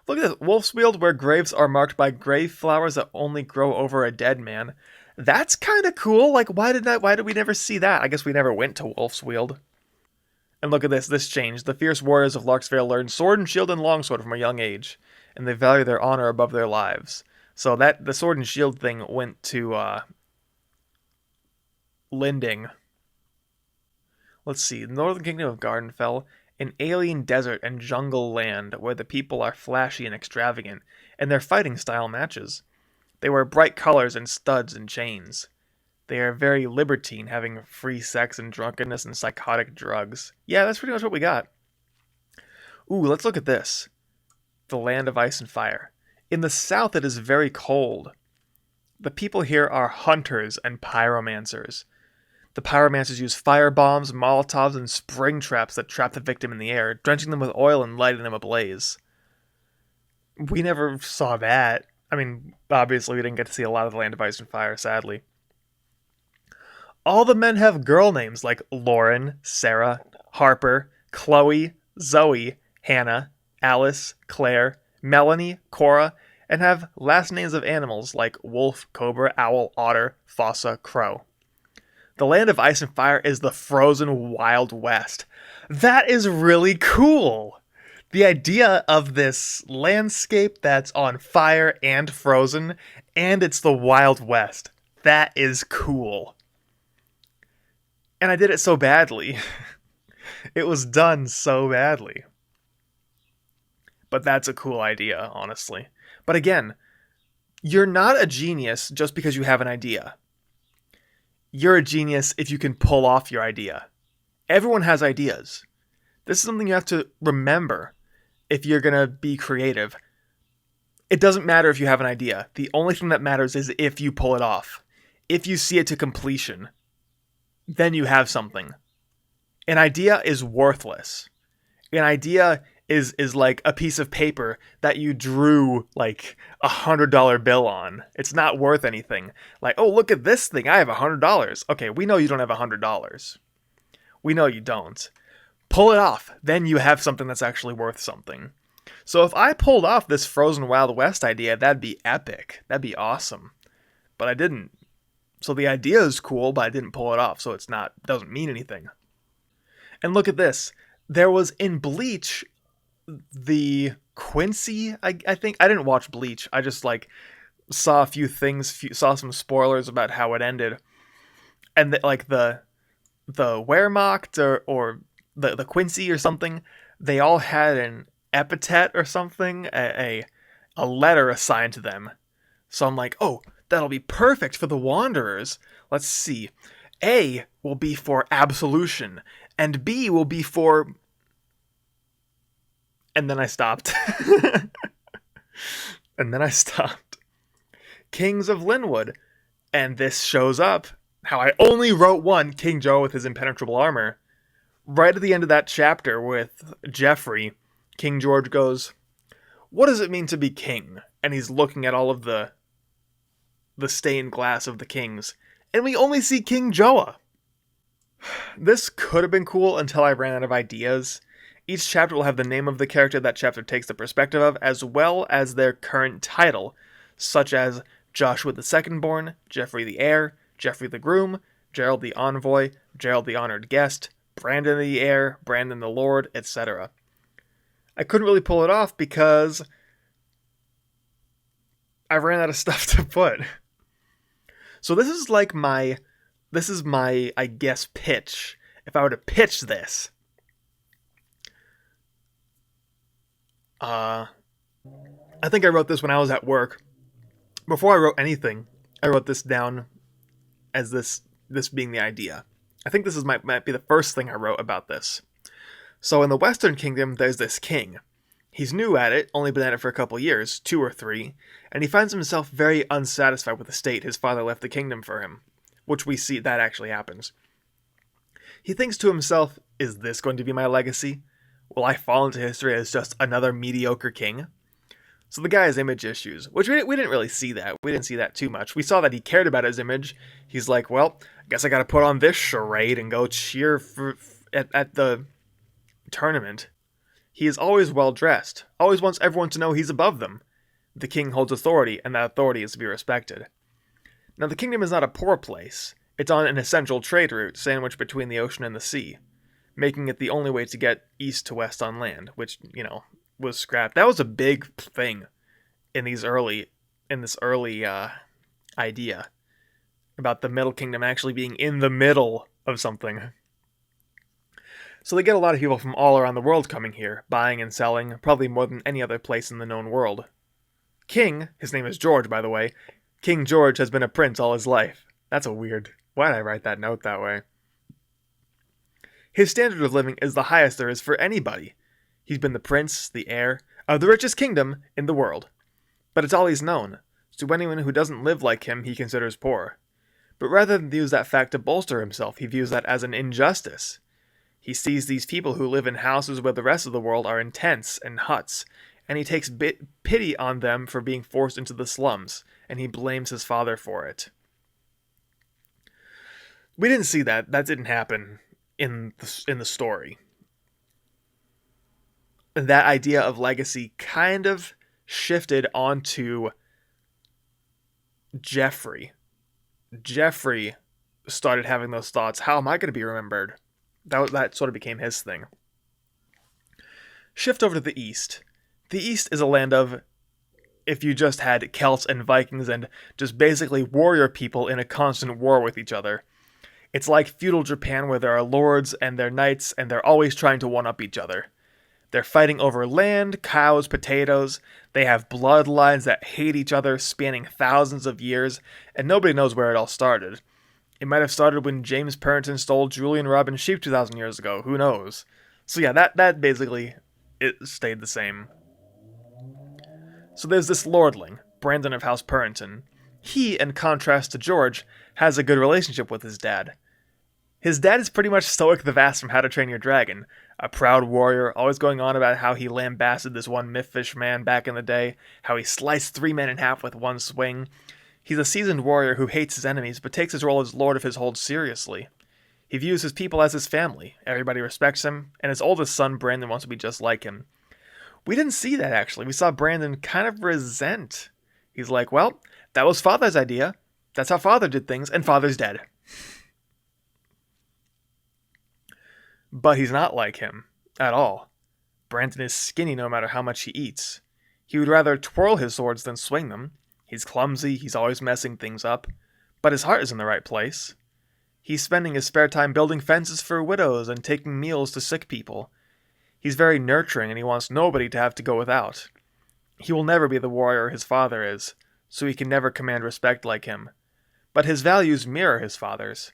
Look at this. Wolfsfield, where graves are marked by grave flowers that only grow over a dead man. That's kind of cool. Like, why did we never see that? I guess we never went to Wolfsfield. And look at this change. The fierce warriors of Larksvale learn sword and shield and longsword from a young age, and they value their honor above their lives. So that the sword and shield thing went to Linding. Let's see. The Northern Kingdom of Gardenfell, an alien desert and jungle land where the people are flashy and extravagant, and their fighting style matches. They wear bright colors and studs and chains. They are very libertine, having free sex and drunkenness and psychotic drugs. Yeah, that's pretty much what we got. Ooh, let's look at this. The land of ice and fire. In the south, it is very cold. The people here are hunters and pyromancers. The pyromancers use fire bombs, molotovs, and spring traps that trap the victim in the air, drenching them with oil and lighting them ablaze. We never saw that. I mean, obviously we didn't get to see a lot of the Land of Ice and Fire, sadly. All the men have girl names like Lauren, Sarah, Harper, Chloe, Zoe, Hannah, Alice, Claire, Melanie, Cora, and have last names of animals like wolf, cobra, owl, otter, fossa, crow. The Land of Ice and Fire is the frozen Wild West. That is really cool! The idea of this landscape that's on fire and frozen, and it's the Wild West. That is cool. And I did it so badly. It was done so badly. But that's a cool idea, honestly. But again, you're not a genius just because you have an idea. You're a genius if you can pull off your idea. Everyone has ideas. This is something you have to remember if you're going to be creative. It doesn't matter if you have an idea. The only thing that matters is if you pull it off. If you see it to completion, then you have something. An idea is worthless. An idea is like a piece of paper that you drew like $100 bill on. It's not worth anything. Like, oh, look at this thing. I have $100. Okay, we know you don't have $100. We know you don't. Pull it off. Then you have something that's actually worth something. So if I pulled off this Frozen Wild West idea, that'd be epic. That'd be awesome. But I didn't. So the idea is cool, but I didn't pull it off, so doesn't mean anything. And look at this. There was in Bleach the Quincy, I think. I didn't watch Bleach. I just saw a few things, saw some spoilers about how it ended. And the Wehrmacht or the Quincy or something, they all had an epithet or something, a letter assigned to them. So I'm like, oh, that'll be perfect for the Wanderers. Let's see. A will be for absolution, and B will be for... And then I stopped. Kings of Linwood. And this shows up how I only wrote one, King Joe with his impenetrable armor. Right at the end of that chapter with Jeffrey, King George goes, "What does it mean to be king?" And he's looking at all of the the stained glass of the kings, and we only see King Joa. This could have been cool until I ran out of ideas. Each chapter will have the name of the character that chapter takes the perspective of, as well as their current title, such as Joshua the Secondborn, Geoffrey the Heir, Geoffrey the Groom, Gerald the Envoy, Gerald the Honored Guest, Brandon the Heir, Brandon the Lord, etc. I couldn't really pull it off because I ran out of stuff to put. So this is my, I guess, pitch. If I were to pitch this, I think I wrote this when I was at work. Before I wrote anything, I wrote this down as this being the idea. I think this might be the first thing I wrote about this. So in the Western Kingdom, there's this king. He's new at it, only been at it for a couple years, 2 or 3, and he finds himself very unsatisfied with the state his father left the kingdom for him, which we see that actually happens. He thinks to himself, is this going to be my legacy? Will I fall into history as just another mediocre king? So the guy has image issues, which we didn't really see that. We didn't see that too much. We saw that he cared about his image. He's like, well, I guess I gotta put on this charade and go cheer at the tournament. He is always well dressed, always wants everyone to know he's above them. The king holds authority, and that authority is to be respected. Now the kingdom is not a poor place. It's on an essential trade route, sandwiched between the ocean and the sea, making it the only way to get east to west on land, which, was scrapped. That was a big thing in this early idea about the Middle Kingdom actually being in the middle of something. So they get a lot of people from all around the world coming here, buying and selling, probably more than any other place in the known world. King, his name is George, by the way, King George has been a prince all his life. That's a weird... Why did I write that note that way? His standard of living is the highest there is for anybody. He's been the prince, the heir, of the richest kingdom in the world. But it's all he's known, so anyone who doesn't live like him he considers poor. But rather than use that fact to bolster himself, he views that as an injustice. He sees these people who live in houses where the rest of the world are in tents and huts, and he takes pity on them for being forced into the slums, and he blames his father for it. We didn't see that. That didn't happen in the story. That idea of legacy kind of shifted onto Geoffrey. Geoffrey started having those thoughts. How am I going to be remembered? That sort of became his thing. Shift over to the East. The East is a land of, if you just had Celts and Vikings and just basically warrior people in a constant war with each other. It's like feudal Japan where there are lords and their knights and they're always trying to one-up each other. They're fighting over land, cows, potatoes. They have bloodlines that hate each other, spanning thousands of years, and nobody knows where it all started. It might have started when James Puritan stole Julian Robbins' sheep 2,000 years ago. Who knows? So yeah, that basically it stayed the same. So there's this lordling, Brandon of House Puritan. He, in contrast to George, has a good relationship with his dad. His dad is pretty much Stoic the Vast from How to Train Your Dragon, a proud warrior, always going on about how he lambasted this one mythfish man back in the day, how he sliced 3 men in half with one swing. He's a seasoned warrior who hates his enemies, but takes his role as lord of his hold seriously. He views his people as his family, everybody respects him, and his oldest son, Brandon, wants to be just like him. We didn't see that, actually. We saw Brandon kind of resent. He's like, well, that was Father's idea. That's how Father did things, and Father's dead. But he's not like him, at all. Brandon is skinny no matter how much he eats. He would rather twirl his swords than swing them. He's clumsy, he's always messing things up. But his heart is in the right place. He's spending his spare time building fences for widows and taking meals to sick people. He's very nurturing and he wants nobody to have to go without. He will never be the warrior his father is, so he can never command respect like him. But his values mirror his father's.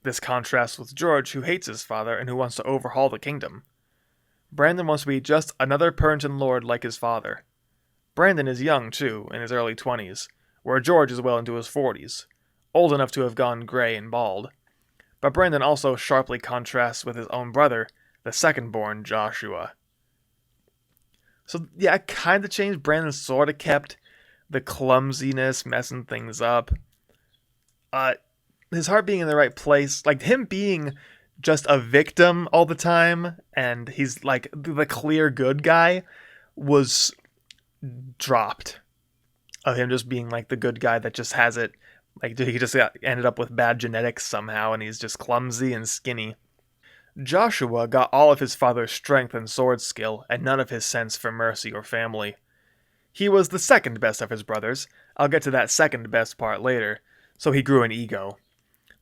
This contrasts with George, who hates his father and who wants to overhaul the kingdom. Brandon wants to be just another Puritan lord like his father. Brandon is young, too, in his early 20s, where George is well into his 40s, old enough to have gone grey and bald. But Brandon also sharply contrasts with his own brother, the second-born Joshua. So, yeah, I kind of changed. Brandon sort of kept, the clumsiness, messing things up. Uh, his heart being in the right place, like him being just a victim all the time, and he's like the clear good guy, was dropped. Of him just being like the good guy that just has it. Like he just ended up with bad genetics somehow, and he's just clumsy and skinny. Joshua got all of his father's strength and sword skill, and none of his sense for mercy or family. He was the second best of his brothers. I'll get to that second best part later. So he grew an ego.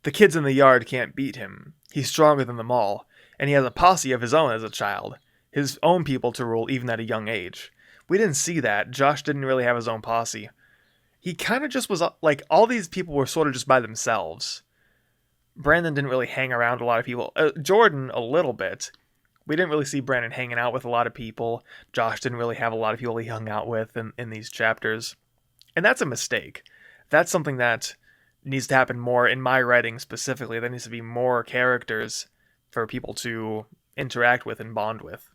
The kids in the yard can't beat him. He's stronger than them all, and he has a posse of his own as a child. His own people to rule even at a young age. We didn't see that. Josh didn't really have his own posse. He kind of just was like, all these people were sort of just by themselves. Brandon didn't really hang around a lot of people. Jordan, a little bit. We didn't really see Brandon hanging out with a lot of people. Josh didn't really have a lot of people he hung out with in these chapters. And that's a mistake. That's something that needs to happen more in my writing specifically. There needs to be more characters for people to interact with and bond with.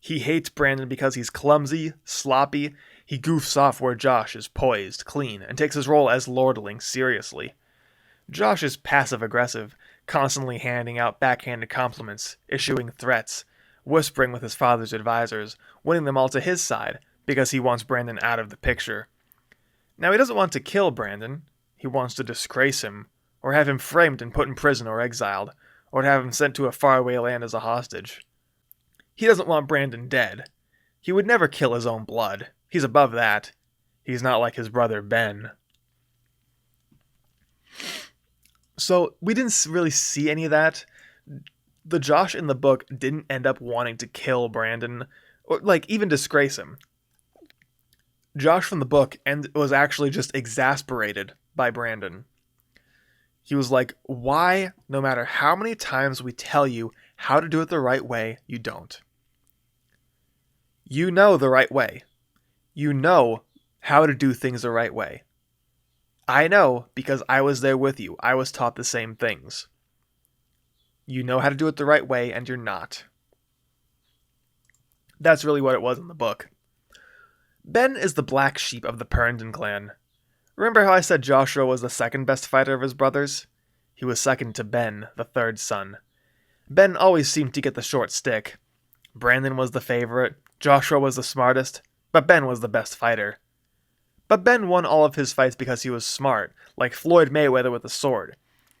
He hates Brandon because he's clumsy, sloppy. He goofs off where Josh is poised, clean, and takes his role as lordling seriously. Josh is passive-aggressive, constantly handing out backhanded compliments, issuing threats, whispering with his father's advisors, winning them all to his side because he wants Brandon out of the picture. Now, he doesn't want to kill Brandon. He wants to disgrace him, or have him framed and put in prison or exiled, or to have him sent to a faraway land as a hostage. He doesn't want Brandon dead. He would never kill his own blood. He's above that. He's not like his brother Ben. So we didn't really see any of that. The Josh in the book didn't end up wanting to kill Brandon, or like even disgrace him. Josh from the book was actually just exasperated by Brandon. He was like, why, no matter how many times we tell you how to do it the right way, you don't? You know the right way. You know how to do things the right way. I know because I was there with you. I was taught the same things. You know how to do it the right way, and you're not. That's really what it was in the book. Ben is the black sheep of the Puritan clan. Remember how I said Joshua was the second best fighter of his brothers? He was second to Ben, the third son. Ben always seemed to get the short stick. Brandon was the favorite, Joshua was the smartest, but Ben was the best fighter. But Ben won all of his fights because he was smart, like Floyd Mayweather with a sword,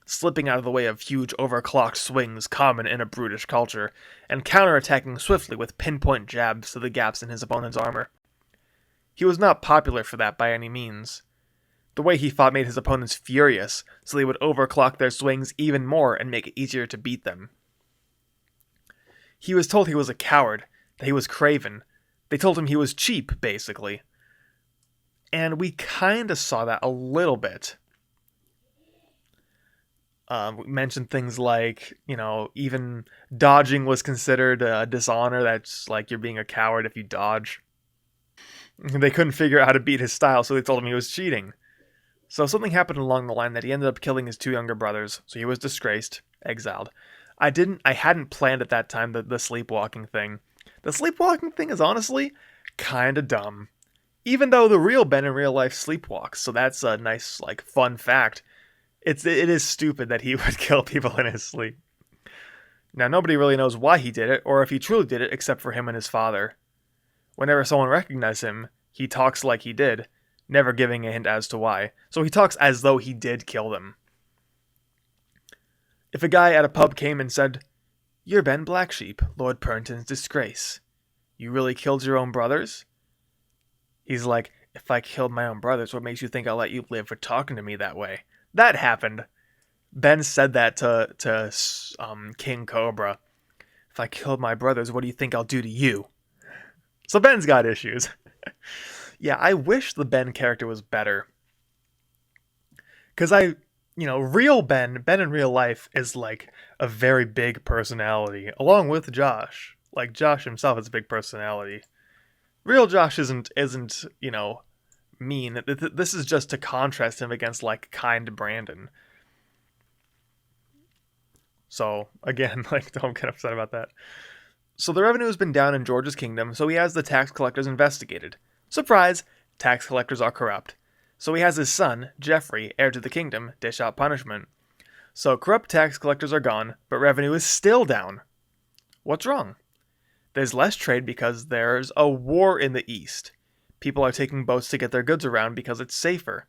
slipping out of the way of huge overclocked swings common in a brutish culture, and counterattacking swiftly with pinpoint jabs to the gaps in his opponent's armor. He was not popular for that by any means. The way he fought made his opponents furious, so they would overclock their swings even more and make it easier to beat them. He was told he was a coward, that he was craven. They told him he was cheap, basically. And we kind of saw that a little bit. We mentioned things like, even dodging was considered a dishonor. That's like you're being a coward if you dodge. They couldn't figure out how to beat his style, so they told him he was cheating. So something happened along the line that he ended up killing his two younger brothers, so he was disgraced, exiled. I hadn't planned at that time the sleepwalking thing. The sleepwalking thing is honestly kinda dumb. Even though the real Ben in real life sleepwalks, so that's a nice, fun fact. It is stupid that he would kill people in his sleep. Now, nobody really knows why he did it, or if he truly did it, except for him and his father. Whenever someone recognizes him, he talks like he did, never giving a hint as to why. So he talks as though he did kill them. If a guy at a pub came and said, "You're Ben Blacksheep, Lord Puritan's disgrace. You really killed your own brothers?" He's like, "If I killed my own brothers, what makes you think I'll let you live for talking to me that way?" That happened. Ben said that to King Cobra. "If I killed my brothers, what do you think I'll do to you?" So Ben's got issues. Yeah, I wish the Ben character was better. Because real Ben in real life is like a very big personality, along with Josh. Like, Josh himself is a big personality. Real Josh isn't mean. This is just to contrast him against, kind Brandon. So, again, don't get upset about that. So the revenue has been down in George's kingdom, so he has the tax collectors investigated. Surprise! tax collectors are corrupt. So he has his son, Geoffrey, heir to the kingdom, dish out punishment. So corrupt tax collectors are gone, but revenue is still down. What's wrong? There's less trade because there's a war in the east. People are taking boats to get their goods around because it's safer.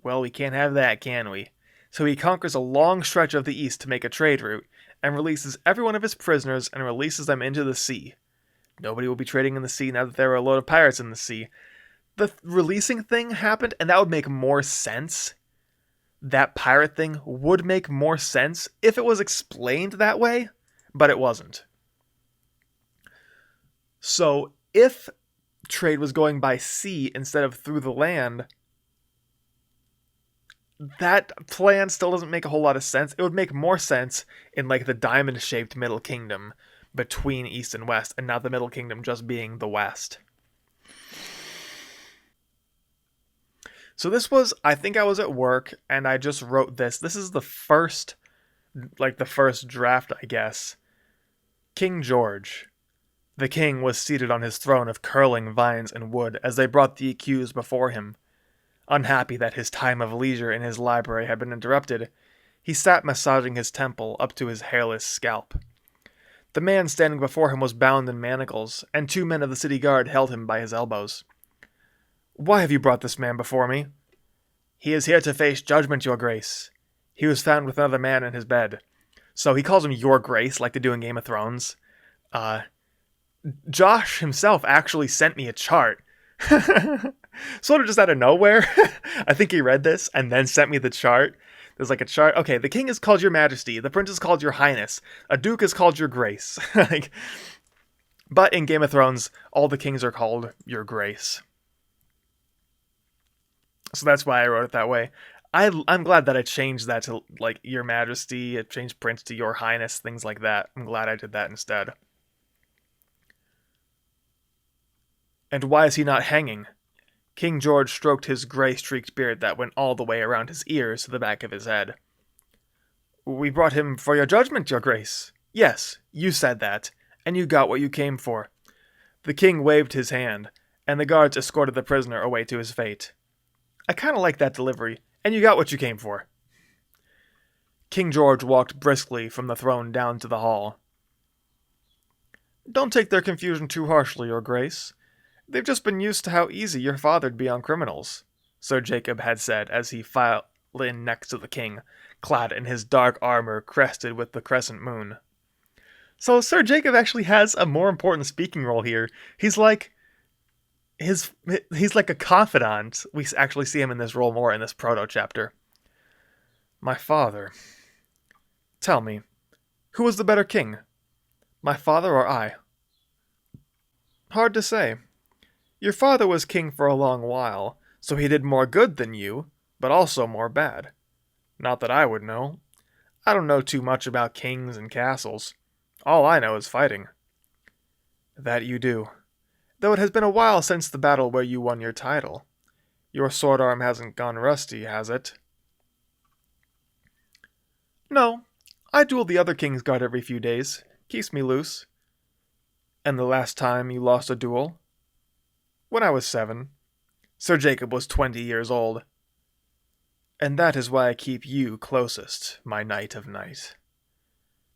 Well, we can't have that, can we? So he conquers a long stretch of the east to make a trade route, and releases every one of his prisoners and releases them into the sea. Nobody will be trading in the sea now that there are a load of pirates in the sea. The releasing thing happened, and that would make more sense. That pirate thing would make more sense if it was explained that way, but it wasn't. So, if trade was going by sea instead of through the land, that plan still doesn't make a whole lot of sense. It would make more sense in like the diamond-shaped Middle Kingdom between East and West, and not the Middle Kingdom just being the West. So this was, I think I was at work, and I just wrote this. This is the first draft, I guess. King George. The king was seated on his throne of curling vines and wood as they brought the accused before him. Unhappy that his time of leisure in his library had been interrupted, he sat massaging his temple up to his hairless scalp. The man standing before him was bound in manacles, and 2 men of the city guard held him by his elbows. "Why have you brought this man before me?" "He is here to face judgment, your grace. He was found with another man in his bed." So he calls him your grace, like they do in Game of Thrones. Josh himself actually sent me a chart. Sort of just out of nowhere. I think he read this and then sent me the chart. There's like a chart. Okay, the king is called your majesty. The prince is called your highness. A duke is called your grace. But in Game of Thrones, all the kings are called your grace. So that's why I wrote it that way. I'm glad that I changed that to like your majesty. It changed prince to your highness, things like that. I'm glad I did that instead. "And why is he not hanging?" King George stroked his gray-streaked beard that went all the way around his ears to the back of his head. "We brought him for your judgment, your grace." "Yes, you said that, and you got what you came for." The king waved his hand, and the guards escorted the prisoner away to his fate. I kind of like that delivery, and you got what you came for. King George walked briskly from the throne down to the hall. "Don't take their confusion too harshly, your grace. They've just been used to how easy your father'd be on criminals," Sir Jacob had said as he filed in next to the king, clad in his dark armor crested with the crescent moon. So Sir Jacob actually has a more important speaking role here. He's like a confidant. We actually see him in this role more in this proto-chapter. "My father. Tell me, who was the better king? My father or I?" "Hard to say. Your father was king for a long while, so he did more good than you, but also more bad. Not that I would know. I don't know too much about kings and castles. All I know is fighting." "That you do. Though it has been a while since the battle where you won your title. Your sword arm hasn't gone rusty, has it?" "No. I duel the other king's guard every few days. Keeps me loose." "And the last time you lost a duel?" "When I was 7. Sir Jacob was 20 years old." "And that is why I keep you closest, my Knight of Night."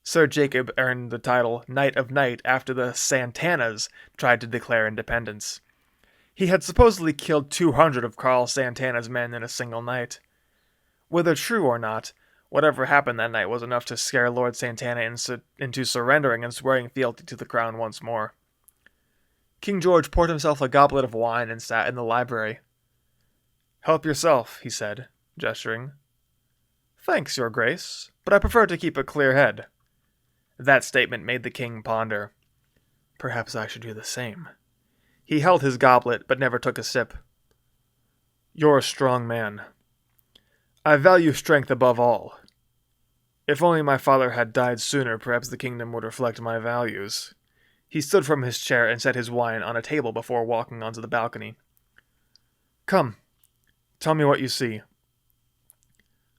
Sir Jacob earned the title Knight of Night after the Santanas tried to declare independence. He had supposedly killed 200 of Carl Santana's men in a single night. Whether true or not, whatever happened that night was enough to scare Lord Santana into surrendering and swearing fealty to the crown once more. King George poured himself a goblet of wine and sat in the library. "Help yourself," he said, gesturing. "Thanks, your grace, but I prefer to keep a clear head." That statement made the king ponder. Perhaps I should do the same. He held his goblet, but never took a sip. "You're a strong man. I value strength above all. If only my father had died sooner, perhaps the kingdom would reflect my values." He stood from his chair and set his wine on a table before walking onto the balcony. "Come, tell me what you see."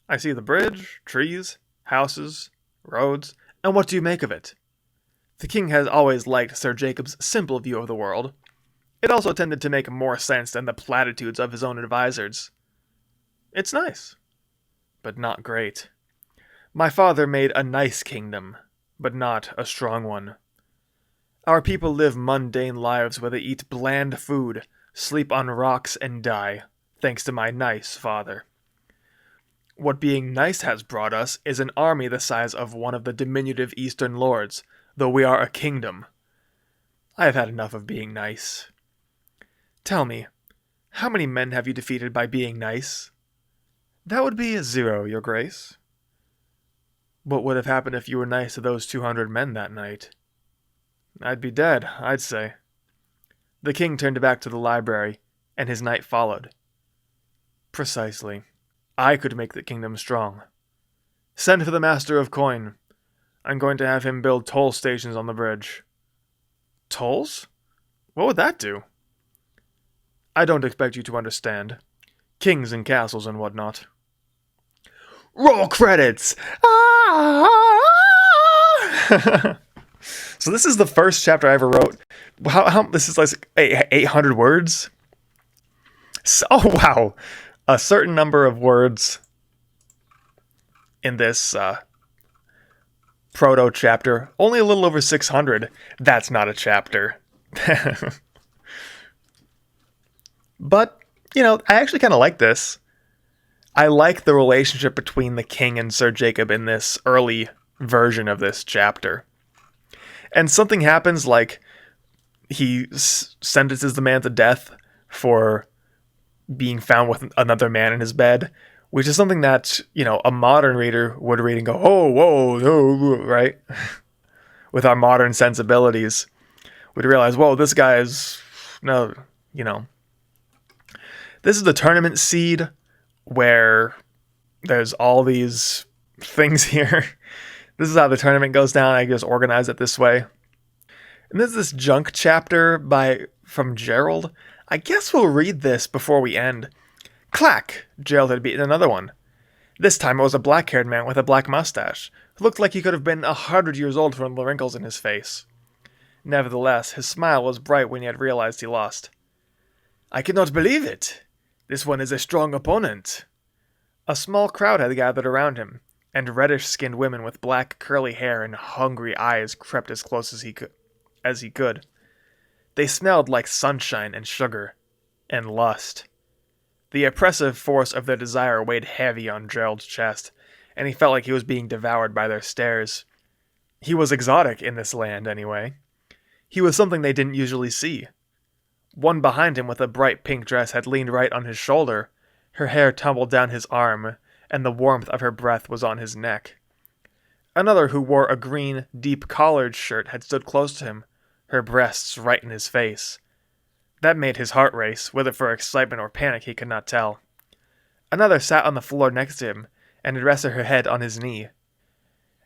"I see the bridge, trees, houses, roads, and what do you make of it?" The king has always liked Sir Jacob's simple view of the world. It also tended to make more sense than the platitudes of his own advisors. It's nice, but not great. My father made a nice kingdom, but not a strong one. Our people live mundane lives where they eat bland food, sleep on rocks, and die, thanks to my nice father. What being nice has brought us is an army the size of one of the diminutive eastern lords, though we are a kingdom. I have had enough of being nice. Tell me, how many men have you defeated by being nice? That would be 0, your grace. What would have happened if you were nice to those 200 men that night? I'd be dead, I'd say. The king turned back to the library, and his knight followed. Precisely. I could make the kingdom strong. Send for the master of coin. I'm going to have him build toll stations on the bridge. Tolls? What would that do? I don't expect you to understand. Kings and castles and whatnot. Roll credits! Ah! So this is the first chapter I ever wrote. This is like 800 words? Oh, wow. A certain number of words in this proto-chapter. Only a little over 600. That's not a chapter. But, I actually kind of like this. I like the relationship between the king and Sir Jacob in this early version of this chapter. And something happens, like he sentences the man to death for being found with another man in his bed, which is something that, a modern reader would read and go, oh, whoa, no, right? With our modern sensibilities, we'd realize, whoa, this guy is, no, This is the tournament seed where there's all these things here. This is how the tournament goes down. I just organize it this way. And this is this junk chapter from Gerald. I guess we'll read this before we end. Clack! Gerald had beaten another one. This time it was a black-haired man with a black mustache, who looked like he could have been 100 years old from the wrinkles in his face. Nevertheless, his smile was bright when he had realized he lost. I cannot believe it! This one is a strong opponent. A small crowd had gathered around him, and reddish-skinned women with black curly hair and hungry eyes crept as close as he could. They smelled like sunshine and sugar, and lust. The oppressive force of their desire weighed heavy on Gerald's chest, and he felt like he was being devoured by their stares. He was exotic in this land, anyway. He was something they didn't usually see. One behind him with a bright pink dress had leaned right on his shoulder. Her hair tumbled down his arm, and the warmth of her breath was on his neck. Another who wore a green, deep-collared shirt had stood close to him, her breasts right in his face. That made his heart race, whether for excitement or panic he could not tell. Another sat on the floor next to him, and had rested her head on his knee.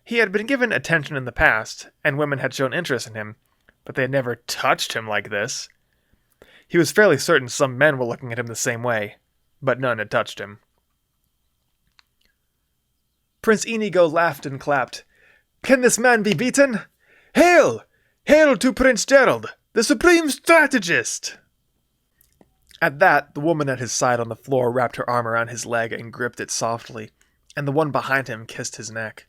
He had been given attention in the past, and women had shown interest in him, but they had never touched him like this. He was fairly certain some men were looking at him the same way, but none had touched him. Prince Inigo laughed and clapped. Can this man be beaten? Hail! Hail to Prince Gerald, the supreme strategist! At that, the woman at his side on the floor wrapped her arm around his leg and gripped it softly, and the one behind him kissed his neck.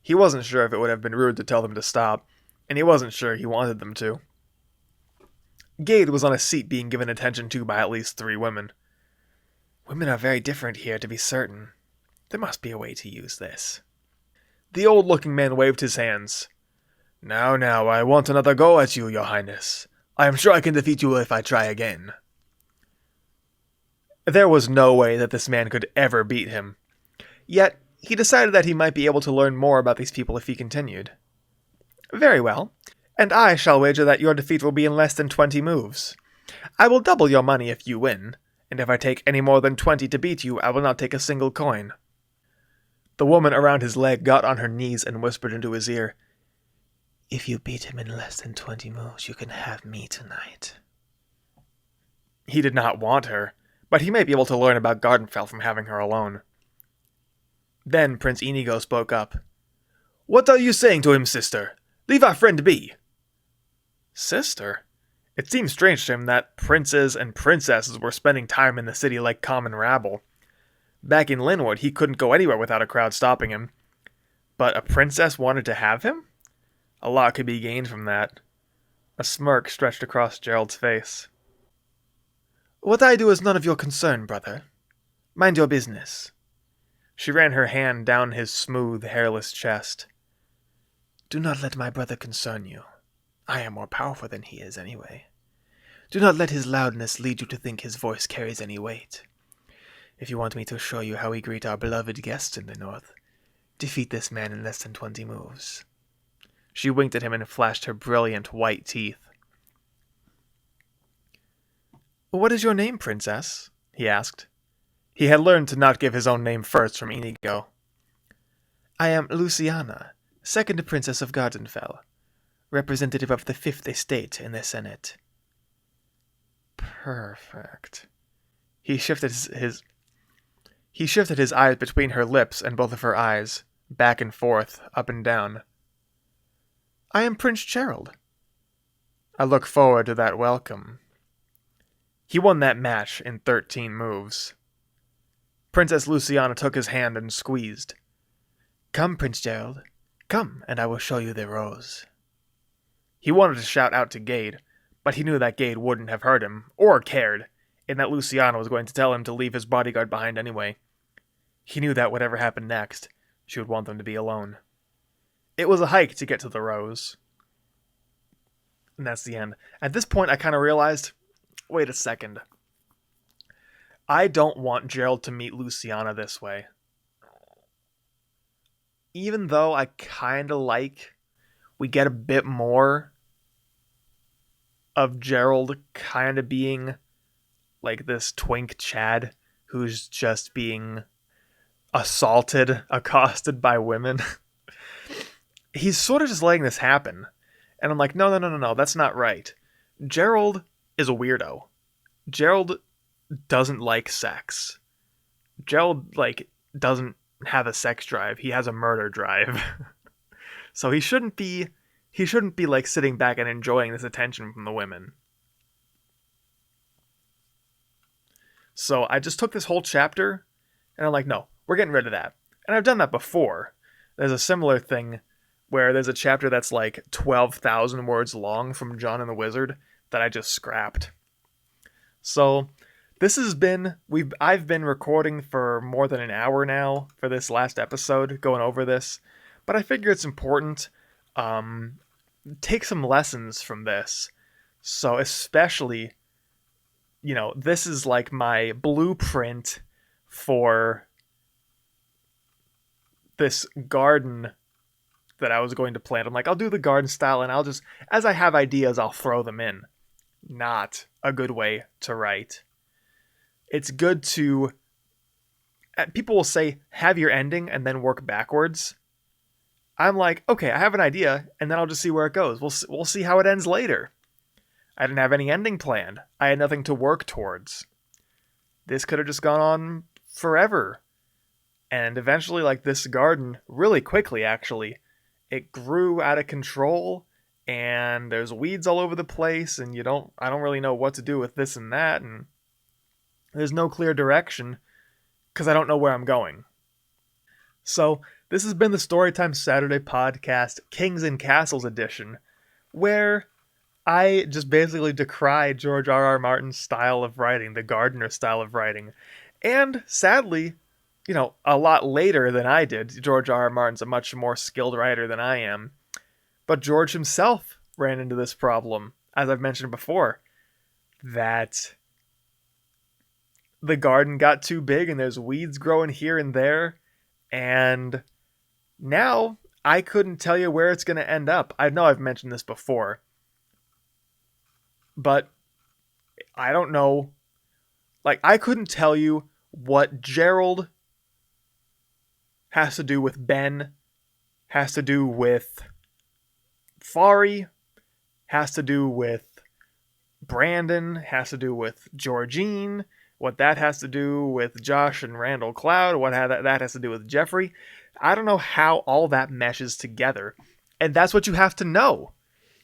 He wasn't sure if it would have been rude to tell them to stop, and he wasn't sure he wanted them to. Gade was on a seat being given attention to by at least 3 women. Women are very different here, to be certain. There must be a way to use this. The old-looking man waved his hands. Now, I want another go at you, your highness. I am sure I can defeat you if I try again. There was no way that this man could ever beat him. Yet, he decided that he might be able to learn more about these people if he continued. Very well, and I shall wager that your defeat will be in less than 20 moves. I will double your money if you win, and if I take any more than 20 to beat you, I will not take a single coin. The woman around his leg got on her knees and whispered into his ear, If you beat him in less than 20 moves, you can have me tonight. He did not want her, but he might be able to learn about Gardenfell from having her alone. Then Prince Inigo spoke up. What are you saying to him, sister? Leave our friend be. Sister? It seemed strange to him that princes and princesses were spending time in the city like common rabble. Back in Linwood, he couldn't go anywhere without a crowd stopping him. But a princess wanted to have him? A lot could be gained from that. A smirk stretched across Gerald's face. What I do is none of your concern, brother. Mind your business. She ran her hand down his smooth, hairless chest. Do not let my brother concern you. I am more powerful than he is, anyway. Do not let his loudness lead you to think his voice carries any weight. If you want me to show you how we greet our beloved guests in the north, defeat this man in less than 20 moves. She winked at him and flashed her brilliant white teeth. What is your name, princess? He asked. He had learned to not give his own name first from Inigo. I am Luciana, second princess of Gardenfell, representative of the Fifth Estate in the Senate. Perfect. He shifted his eyes between her lips and both of her eyes, back and forth, up and down. I am Prince Gerald. I look forward to that welcome. He won that match in 13 moves. Princess Luciana took his hand and squeezed. Come, Prince Gerald. Come, and I will show you the rose. He wanted to shout out to Gade, but he knew that Gade wouldn't have heard him, or cared, and that Luciana was going to tell him to leave his bodyguard behind anyway. He knew that whatever happened next, she would want them to be alone. It was a hike to get to the rose. And that's the end. At this point, I kind of realized, wait a second. I don't want Gerald to meet Luciana this way. Even though I kind of like we get a bit more of Gerald kind of being like this twink Chad who's just being assaulted, accosted by women. He's sort of just letting this happen. And I'm like, no, that's not right. Gerald is a weirdo. Gerald doesn't like sex. Gerald, doesn't have a sex drive. He has a murder drive. So he shouldn't be sitting back and enjoying this attention from the women. So I just took this whole chapter and I'm like, no, we're getting rid of that. And I've done that before. There's a similar thing where there's a chapter that's like 12,000 words long from John and the Wizard that I just scrapped. So this has been, I've been recording for more than an hour now for this last episode, going over this, but I figure it's important, take some lessons from this. So especially, this is like my blueprint for this garden that I was going to plant. I'm like, I'll do the garden style and I'll just, as I have ideas, I'll throw them in. Not a good way to write. It's good to, people will say, have your ending and then work backwards. I'm like, okay, I have an idea and then I'll just see where it goes. We'll see how it ends later. I didn't have any ending planned. I had nothing to work towards. This could have just gone on forever. And eventually, this garden, really quickly actually, it grew out of control and there's weeds all over the place and I don't really know what to do with this and that, and there's no clear direction because I don't know where I'm going. So this has been the Storytime Saturday podcast, Kings and Castles edition, where I just basically decry George R.R. Martin's style of writing, the Gardener style of writing. And sadly, a lot later than I did. George R.R. Martin's a much more skilled writer than I am. But George himself ran into this problem, as I've mentioned before, that the garden got too big and there's weeds growing here and there. And now I couldn't tell you where it's going to end up. I know I've mentioned this before, but I don't know. I couldn't tell you what Gerald has to do with Ben, has to do with Fari, has to do with Brandon, has to do with Georgine, what that has to do with Josh and Randall Cloud, what that has to do with Jeffrey. I don't know how all that meshes together. And that's what you have to know.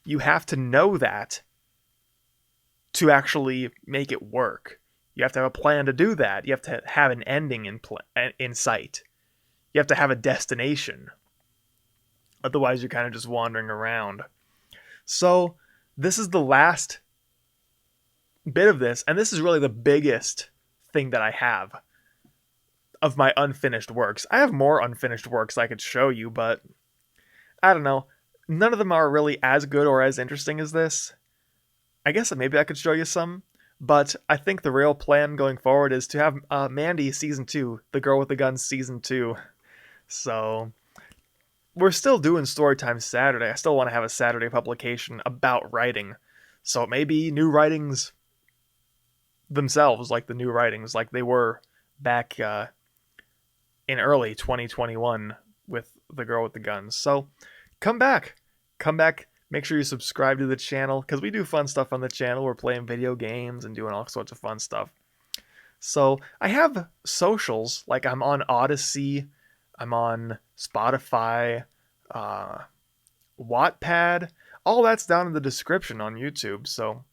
You have to know that to actually make it work. You have to have a plan to do that. You have to have an ending in sight. You have to have a destination. Otherwise, you're kind of just wandering around. So, this is the last bit of this, and this is really the biggest thing that I have of my unfinished works. I have more unfinished works I could show you, but I don't know. None of them are really as good or as interesting as this. I guess maybe I could show you some, but I think the real plan going forward is to have Mandy Season 2, The Girl with the Guns Season 2. So, we're still doing Storytime Saturday. I still want to have a Saturday publication about writing. So maybe new writings themselves, like the new writings, like they were back in early 2021 with The Girl with the Guns. So come back. Make sure you subscribe to the channel, because we do fun stuff on the channel. We're playing video games and doing all sorts of fun stuff. So I have socials, like I'm on Odyssey, I'm on Spotify, Wattpad. All that's down in the description on YouTube. So,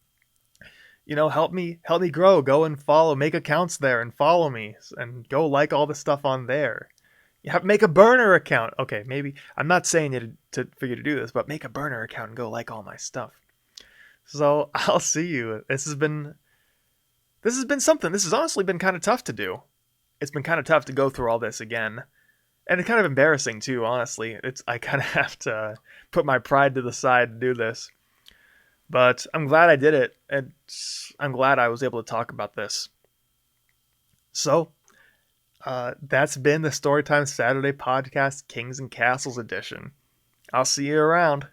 help me grow. Go and follow, make accounts there and follow me, and go like all the stuff on there. Make a burner account. Okay, maybe I'm not saying for you to do this, but make a burner account and go like all my stuff. So I'll see you. This has been something. This has honestly been kind of tough to do. It's been kind of tough to go through all this again. And it's kind of embarrassing too, honestly. I kind of have to put my pride to the side to do this. But I'm glad I did it, and I'm glad I was able to talk about this. So, that's been the Storytime Saturday podcast, Kings and Castles edition. I'll see you around.